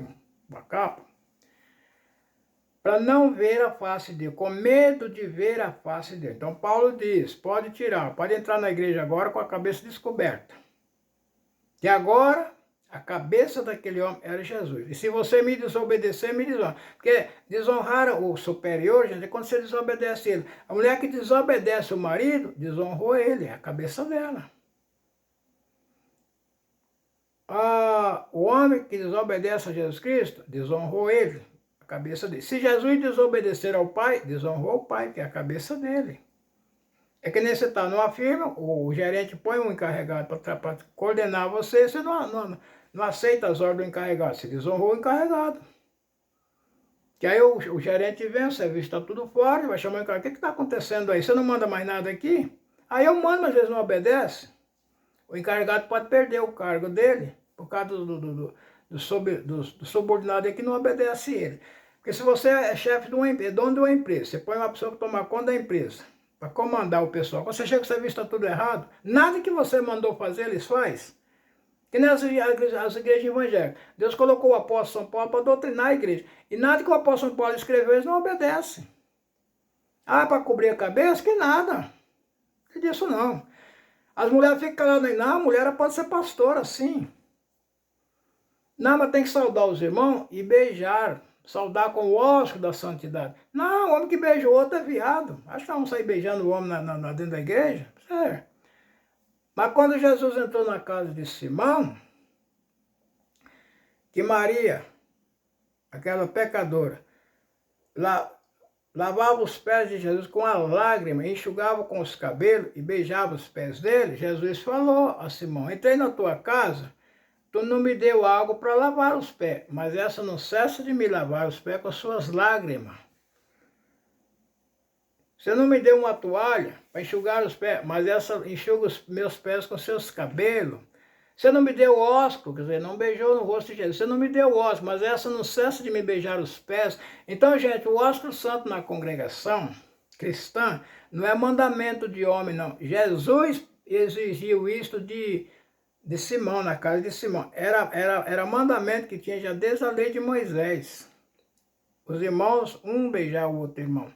S1: com a capa, para não ver a face dele, com medo de ver a face dele. Então, Paulo diz, pode tirar, pode entrar na igreja agora com a cabeça descoberta. E agora, a cabeça daquele homem era Jesus. E se você me desobedecer, me desonra. Porque desonrar o superior, gente, é quando você desobedece ele. A mulher que desobedece o marido, desonrou ele, é a cabeça dela. O homem que desobedece a Jesus Cristo, desonrou ele, a cabeça dele. Se Jesus desobedecer ao Pai, desonrou o Pai, que é a cabeça dele. É que nem você está numa firma, o gerente põe um encarregado para coordenar você, você não aceita as ordens do encarregado, você desonrou o encarregado. Que aí o gerente vem, o serviço está tudo fora, vai chamar o encarregado, o que está acontecendo aí? Você não manda mais nada aqui? Aí eu mando, mas às vezes não obedece. O encarregado pode perder o cargo dele, por causa do subordinado que não obedece ele. Porque se você é chefe de uma empresa, dono de uma empresa, você põe uma pessoa para tomar conta da empresa, para comandar o pessoal. Quando você chega que o serviço está tudo errado, nada que você mandou fazer, eles fazem. Que nem as igrejas evangélicas. Deus colocou o apóstolo São Paulo para doutrinar a igreja. E nada que o apóstolo São Paulo escreveu, eles não obedecem. Para cobrir a cabeça? Que nada. Não é disso não. As mulheres ficam caladas, não, a mulher pode ser pastora, sim. Não, mas tem que saudar os irmãos e beijar. Saudar com o ósculo da santidade. Não, o homem que beija o outro é viado. Acho que vamos sair beijando o homem dentro da igreja. Certo. Mas quando Jesus entrou na casa de Simão, que Maria, aquela pecadora, lavava os pés de Jesus com a lágrima, enxugava com os cabelos e beijava os pés dele, Jesus falou a Simão, entrei na tua casa, tu não me deu água para lavar os pés, mas essa não cessa de me lavar os pés com as suas lágrimas. Você não me deu uma toalha para enxugar os pés, mas essa enxuga os meus pés com seus cabelos. Você não me deu ósculo, quer dizer, não beijou no rosto de Jesus. Você não me deu ósculo, mas essa não cessa de me beijar os pés. Então, gente, o ósculo santo na congregação cristã não é mandamento de homem, não. Jesus exigiu isto de Simão, na casa de Simão. Era mandamento que tinha já desde a lei de Moisés. Os irmãos, um beijar o outro irmão.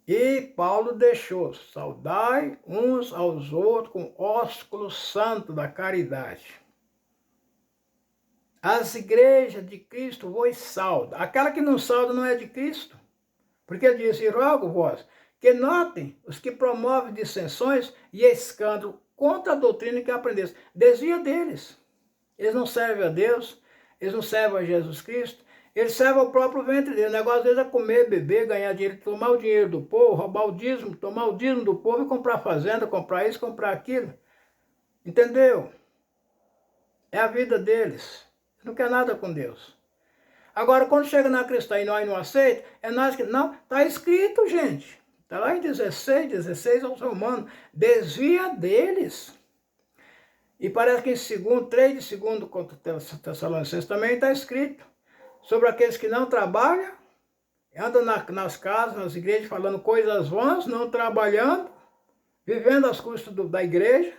S1: E Paulo deixou, saudai uns aos outros com ósculo santo da caridade. As igrejas de Cristo vos saudam. Aquela que não sauda não é de Cristo. Porque ele disse, rogo vós, que notem os que promovem dissensões e escândalo contra a doutrina que aprendeste. Desvia deles. Eles não servem a Deus, eles não servem a Jesus Cristo. Eles servem ao próprio ventre dele. O negócio deles é comer, beber, ganhar dinheiro, tomar o dinheiro do povo, roubar o dízimo, tomar o dízimo do povo e comprar fazenda, comprar isso, comprar aquilo. Entendeu? É a vida deles. Não quer nada com Deus. Agora, quando chega na cristã e nós não aceitamos, é nós que... Não, está escrito, gente. Está lá em 16 aos Romanos. Desvia deles. E parece que em 3 de 2 contra Tessalonicenses também está escrito. sobre aqueles que não trabalham, andam nas casas, nas igrejas, falando coisas vãs, não trabalhando, vivendo às custas da igreja.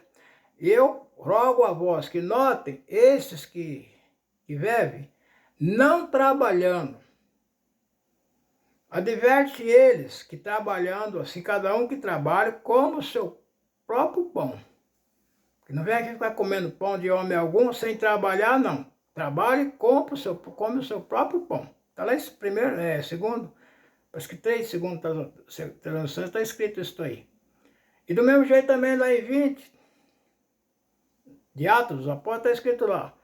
S1: E eu rogo a vós que notem esses que vivem não trabalhando. Adverte eles que trabalhando, assim, cada um que trabalha, como o seu próprio pão. Que não vem aqui ficar comendo pão de homem algum sem trabalhar, não. Trabalhe e come o seu próprio pão. Está lá esse primeiro, segundo, acho que 3 segundos traduções está escrito isso aí. E do mesmo jeito também lá em 20, de Atos dos Apóstolos, está escrito lá: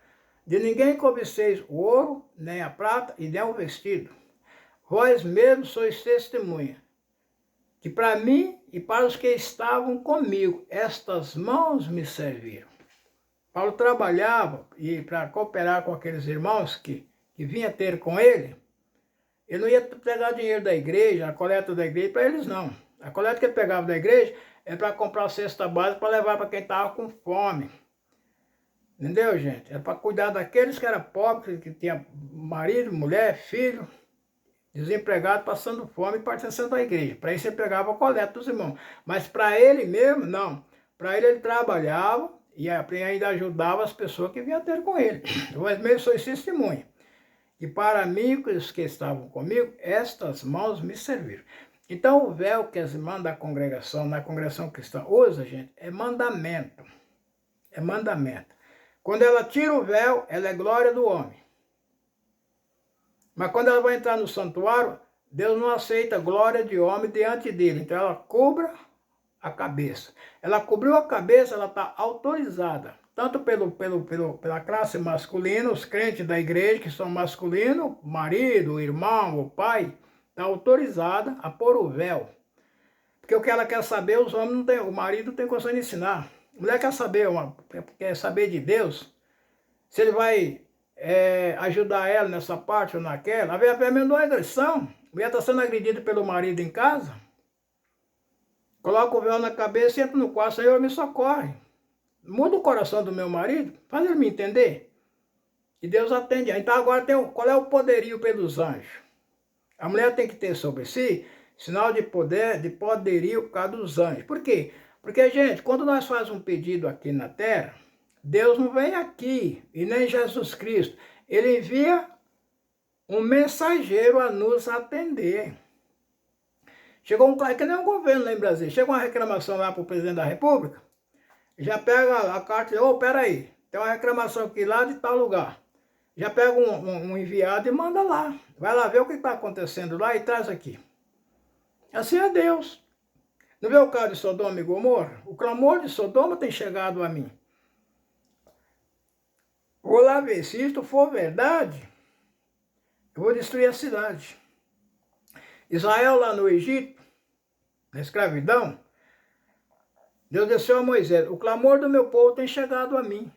S1: de ninguém cobiceis o ouro, nem a prata, e nem o vestido. Vós mesmos sois testemunha, que para mim e para os que estavam comigo, estas mãos me serviram. Paulo trabalhava e para cooperar com aqueles irmãos que vinha ter com ele não ia pegar dinheiro da igreja, a coleta da igreja, para eles não. A coleta que ele pegava da igreja é para comprar a cesta básica para levar para quem estava com fome. Entendeu, gente? Era para cuidar daqueles que eram pobres, que tinham marido, mulher, filho, desempregado, passando fome e pertencendo à igreja. Para isso ele pegava a coleta dos irmãos. Mas para ele mesmo, não. Para ele trabalhava e ainda ajudava as pessoas que vinham ter com ele. Vós mesmos sois testemunha. E para mim, os que estavam comigo, estas mãos me serviram. Então o véu que as irmãs da congregação, na congregação cristã, usa, gente, é mandamento. É mandamento. Quando ela tira o véu, ela é glória do homem. Mas quando ela vai entrar no santuário, Deus não aceita glória de homem diante dele. Então ela cubra a cabeça. Ela cobriu a cabeça, ela está autorizada. Tanto pela classe masculina, os crentes da igreja que são masculinos, o marido, o irmão, o pai, está autorizada a pôr o véu. Porque o que ela quer saber, os homens não têm, o marido não tem condição de ensinar. A mulher quer saber de Deus, se ele vai ajudar ela nessa parte ou naquela. A mesma agressão. A mulher está sendo agredida pelo marido em casa. Coloca o véu na cabeça e entra no quarto. Senhor, me socorre. Muda o coração do meu marido, faz ele me entender. E Deus atende. Então agora qual é o poderio pelos anjos? A mulher tem que ter sobre si sinal de poder, de poderio por causa dos anjos. Por quê? Porque, gente, quando nós fazemos um pedido aqui na terra, Deus não vem aqui, e nem Jesus Cristo. Ele envia um mensageiro a nos atender. Chegou que nem um governo lá em Brasília. Chega uma reclamação lá para o presidente da República, já pega a carta e diz: peraí, tem uma reclamação aqui lá de tal lugar. Já pega um enviado e manda lá. Vai lá ver o que está acontecendo lá e traz aqui. Assim é Deus. Não vê o caso de Sodoma e Gomorra? O clamor de Sodoma tem chegado a mim. Vou lá ver, se isto for verdade, eu vou destruir a cidade. Israel lá no Egito, na escravidão, Deus desceu a Moisés: o clamor do meu povo tem chegado a mim.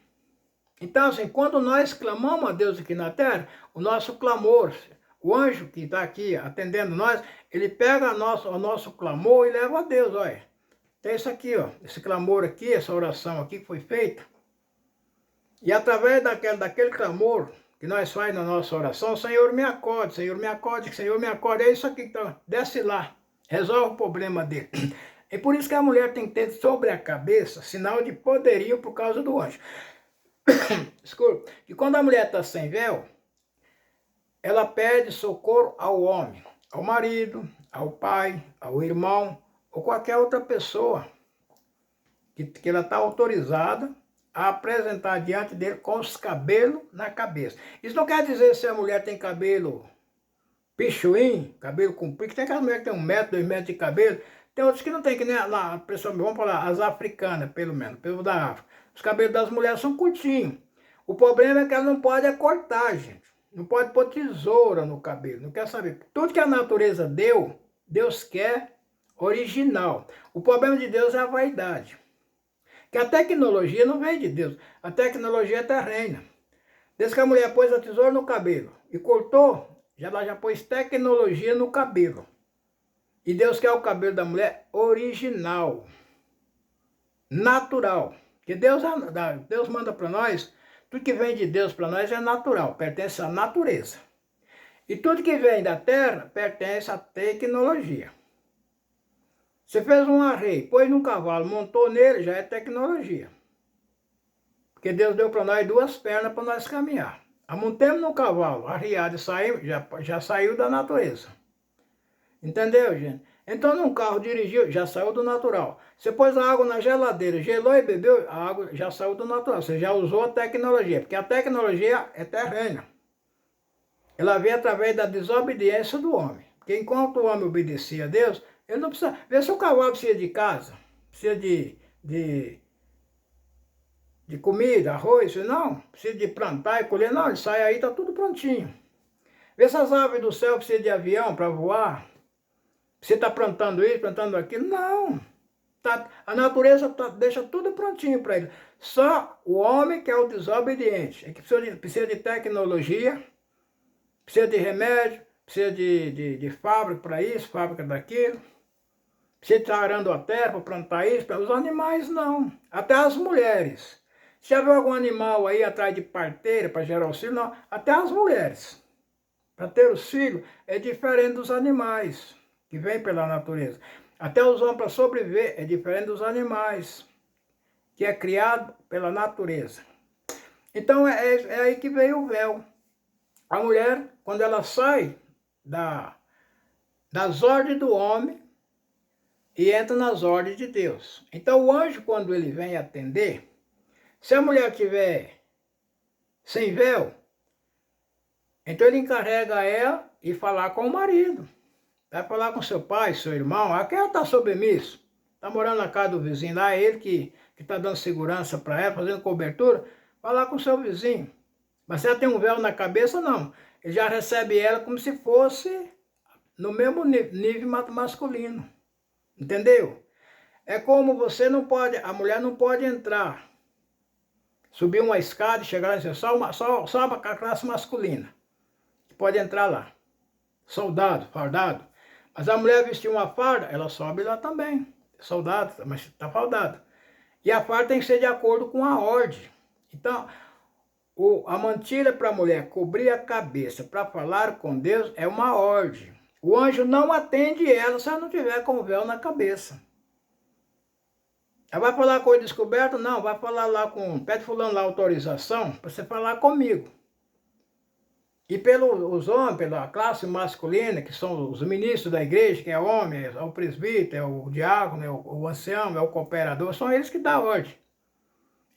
S1: Então, assim, quando nós clamamos a Deus aqui na terra, o nosso clamor, o anjo que está aqui atendendo nós, ele pega o nosso clamor e leva a Deus. Olha, tem isso aqui, ó, esse clamor aqui, essa oração aqui que foi feita. E através daquele clamor que nós fazemos na nossa oração: Senhor, me acorde, Senhor, me acorde, Senhor, me acorde. É isso aqui, então, desce lá, resolve o problema dele. É por isso que a mulher tem que ter sobre a cabeça sinal de poderio por causa do anjo. Desculpa. E quando a mulher está sem véu, ela pede socorro ao homem, ao marido, ao pai, ao irmão, ou qualquer outra pessoa que ela está autorizada a apresentar diante dele com os cabelos na cabeça. Isso não quer dizer se a mulher tem cabelo pichuim, cabelo comprido, que tem aquelas mulheres que tem 1 metro, 2 metros de cabelo. Tem outros que não tem, que nem lá, pessoal, vamos falar, as africanas, pelo menos, pelo da África. Os cabelos das mulheres são curtinhos. O problema é que ela não pode cortar, gente. Não pode pôr tesoura no cabelo. Não quer saber. Tudo que a natureza deu, Deus quer original. O problema de Deus é a vaidade. Que a tecnologia não vem de Deus. A tecnologia é terrena. Desde que a mulher pôs a tesoura no cabelo e cortou, ela já pôs tecnologia no cabelo. E Deus quer o cabelo da mulher original, natural. Porque Deus manda para nós, tudo que vem de Deus para nós é natural, pertence à natureza. E tudo que vem da terra pertence à tecnologia. Você fez um arreio, pôs num cavalo, montou nele, já é tecnologia. Porque Deus deu para nós duas pernas para nós caminhar. Montemos no cavalo, arriado e saímos, já saiu da natureza. Entendeu, gente? Então, num carro dirigiu, já saiu do natural. Você pôs a água na geladeira, gelou e bebeu, a água já saiu do natural. Você já usou a tecnologia, porque a tecnologia é terrena. Ela vem através da desobediência do homem. Porque enquanto o homem obedecia a Deus, ele não precisa... Vê se o cavalo precisa de casa, precisa de comida, arroz, não. Precisa de plantar e colher, não. Ele sai aí, está tudo prontinho. Vê se as aves do céu precisam de avião para voar. Você está plantando isso, plantando aquilo? Não. A natureza deixa tudo prontinho para ele. Só o homem que é o desobediente. É que precisa de tecnologia, precisa de remédio, precisa de fábrica para isso, fábrica daquilo. Precisa estar arando a terra para plantar isso. Para os animais, não. Até as mulheres. Se já viu algum animal aí atrás de parteira para gerar os filhos? Não. Até as mulheres. Para ter os filhos é diferente dos animais que vêm pela natureza. Até os homens para sobreviver é diferente dos animais que é criado pela natureza. Então é aí que veio o véu. A mulher, quando ela sai das ordens do homem e entra nas ordens de Deus. Então o anjo, quando ele vem atender, se a mulher tiver sem véu, então ele encarrega ela e falar com o marido. Vai falar com seu pai, seu irmão. Aqui ela está submissa. Está morando na casa do vizinho lá, é ele que está dando segurança para ela, fazendo cobertura. Falar com seu vizinho. Mas se ela tem um véu na cabeça, não. Ele já recebe ela como se fosse no mesmo nível masculino. Entendeu? É como você não pode, a mulher não pode entrar, subir uma escada e chegar lá e dizer só a classe masculina. Pode entrar lá. Soldado, fardado. Mas a mulher vestir uma farda, ela sobe lá também. Soldado, mas está fardado. E a farda tem que ser de acordo com a ordem. Então, a mantilha para a mulher cobrir a cabeça para falar com Deus é uma ordem. O anjo não atende ela se ela não tiver com o véu na cabeça. Ela vai falar com ele descoberto? Não, vai falar lá com... Pede fulano lá autorização para você falar comigo. E pelos homens, pela classe masculina, que são os ministros da igreja, que é homem, é o presbítero, é o diácono, é o ancião, é o cooperador, são eles que dão ordem.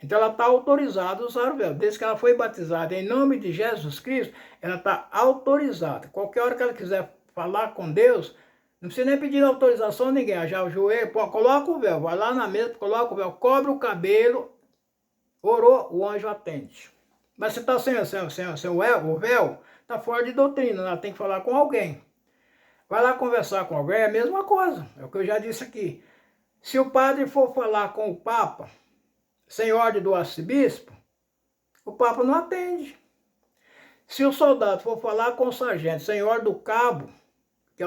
S1: Então ela está autorizada a usar o véu. Desde que ela foi batizada em nome de Jesus Cristo, ela está autorizada. Qualquer hora que ela quiser falar com Deus, não precisa nem pedir autorização a ninguém. Já o joelho, coloca o véu, vai lá na mesa, coloca o véu, cobre o cabelo, orou, o anjo atende. Mas se está sem o véu, está fora de doutrina, ela tem que falar com alguém. Vai lá conversar com alguém, é a mesma coisa, é o que eu já disse aqui. Se o padre for falar com o Papa, sem ordem do arcebispo, o Papa não atende. Se o soldado for falar com o sargento, sem ordem do cabo, que é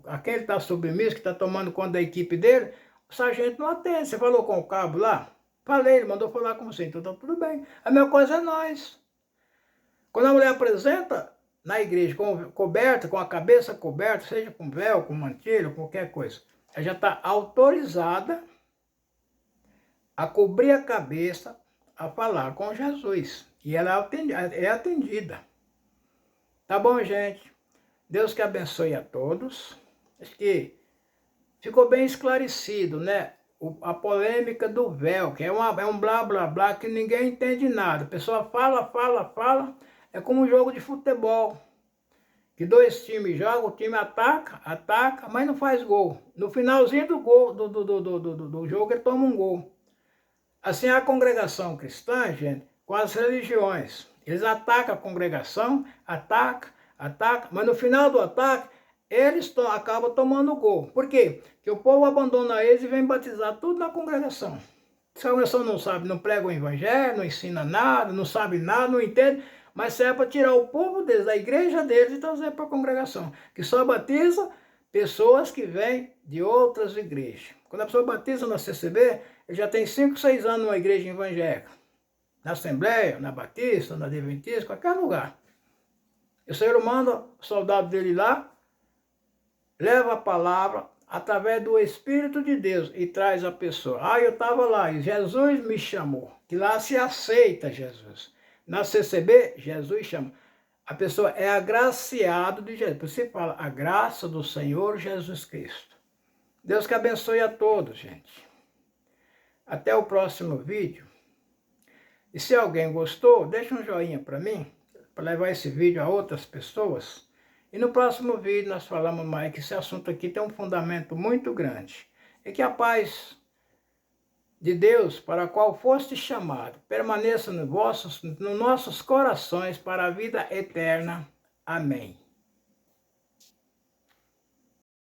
S1: a quem ele está submisso, que está tomando conta da equipe dele, o sargento não atende. Você falou com o cabo lá? Falei, ele mandou falar com você, então tá tudo bem. A mesma coisa é nós. Quando a mulher apresenta na igreja coberta, com a cabeça coberta, seja com véu, com mantilha, qualquer coisa, ela já está autorizada a cobrir a cabeça, a falar com Jesus. E ela é atendida. Tá bom, gente? Deus que abençoe a todos. Acho que ficou bem esclarecido, né? A polêmica do véu, que é um blá blá blá que ninguém entende nada. A pessoa fala, é como um jogo de futebol. Que dois times jogam, o time ataca, mas não faz gol. No finalzinho do gol, do jogo, ele toma um gol. Assim é a congregação cristã, gente, com as religiões. Eles atacam a congregação, atacam, mas no final do ataque, eles acabam tomando gol. Por quê? Porque o povo abandona eles e vem batizar tudo na congregação. Se a congregação não sabe, não prega o evangelho, não ensina nada, não sabe nada, não entende, mas serve para tirar o povo deles, da igreja deles e trazer para a congregação. Que só batiza pessoas que vêm de outras igrejas. Quando a pessoa batiza na CCB, ele já tem 5, 6 anos numa igreja evangélica. Na Assembleia, na Batista, na Adventista, qualquer lugar. E o Senhor manda o soldado dele lá, leva a palavra através do Espírito de Deus e traz a pessoa. Ah, eu estava lá e Jesus me chamou. Que lá se aceita Jesus. Na CCB, Jesus chama. A pessoa é agraciado de Jesus. Você fala a graça do Senhor Jesus Cristo. Deus que abençoe a todos, gente. Até o próximo vídeo. E se alguém gostou, deixa um joinha para mim, para levar esse vídeo a outras pessoas. E no próximo vídeo nós falamos mais que esse assunto aqui tem um fundamento muito grande. E que a paz de Deus, para a qual foste chamado, permaneça nos nossos corações para a vida eterna. Amém.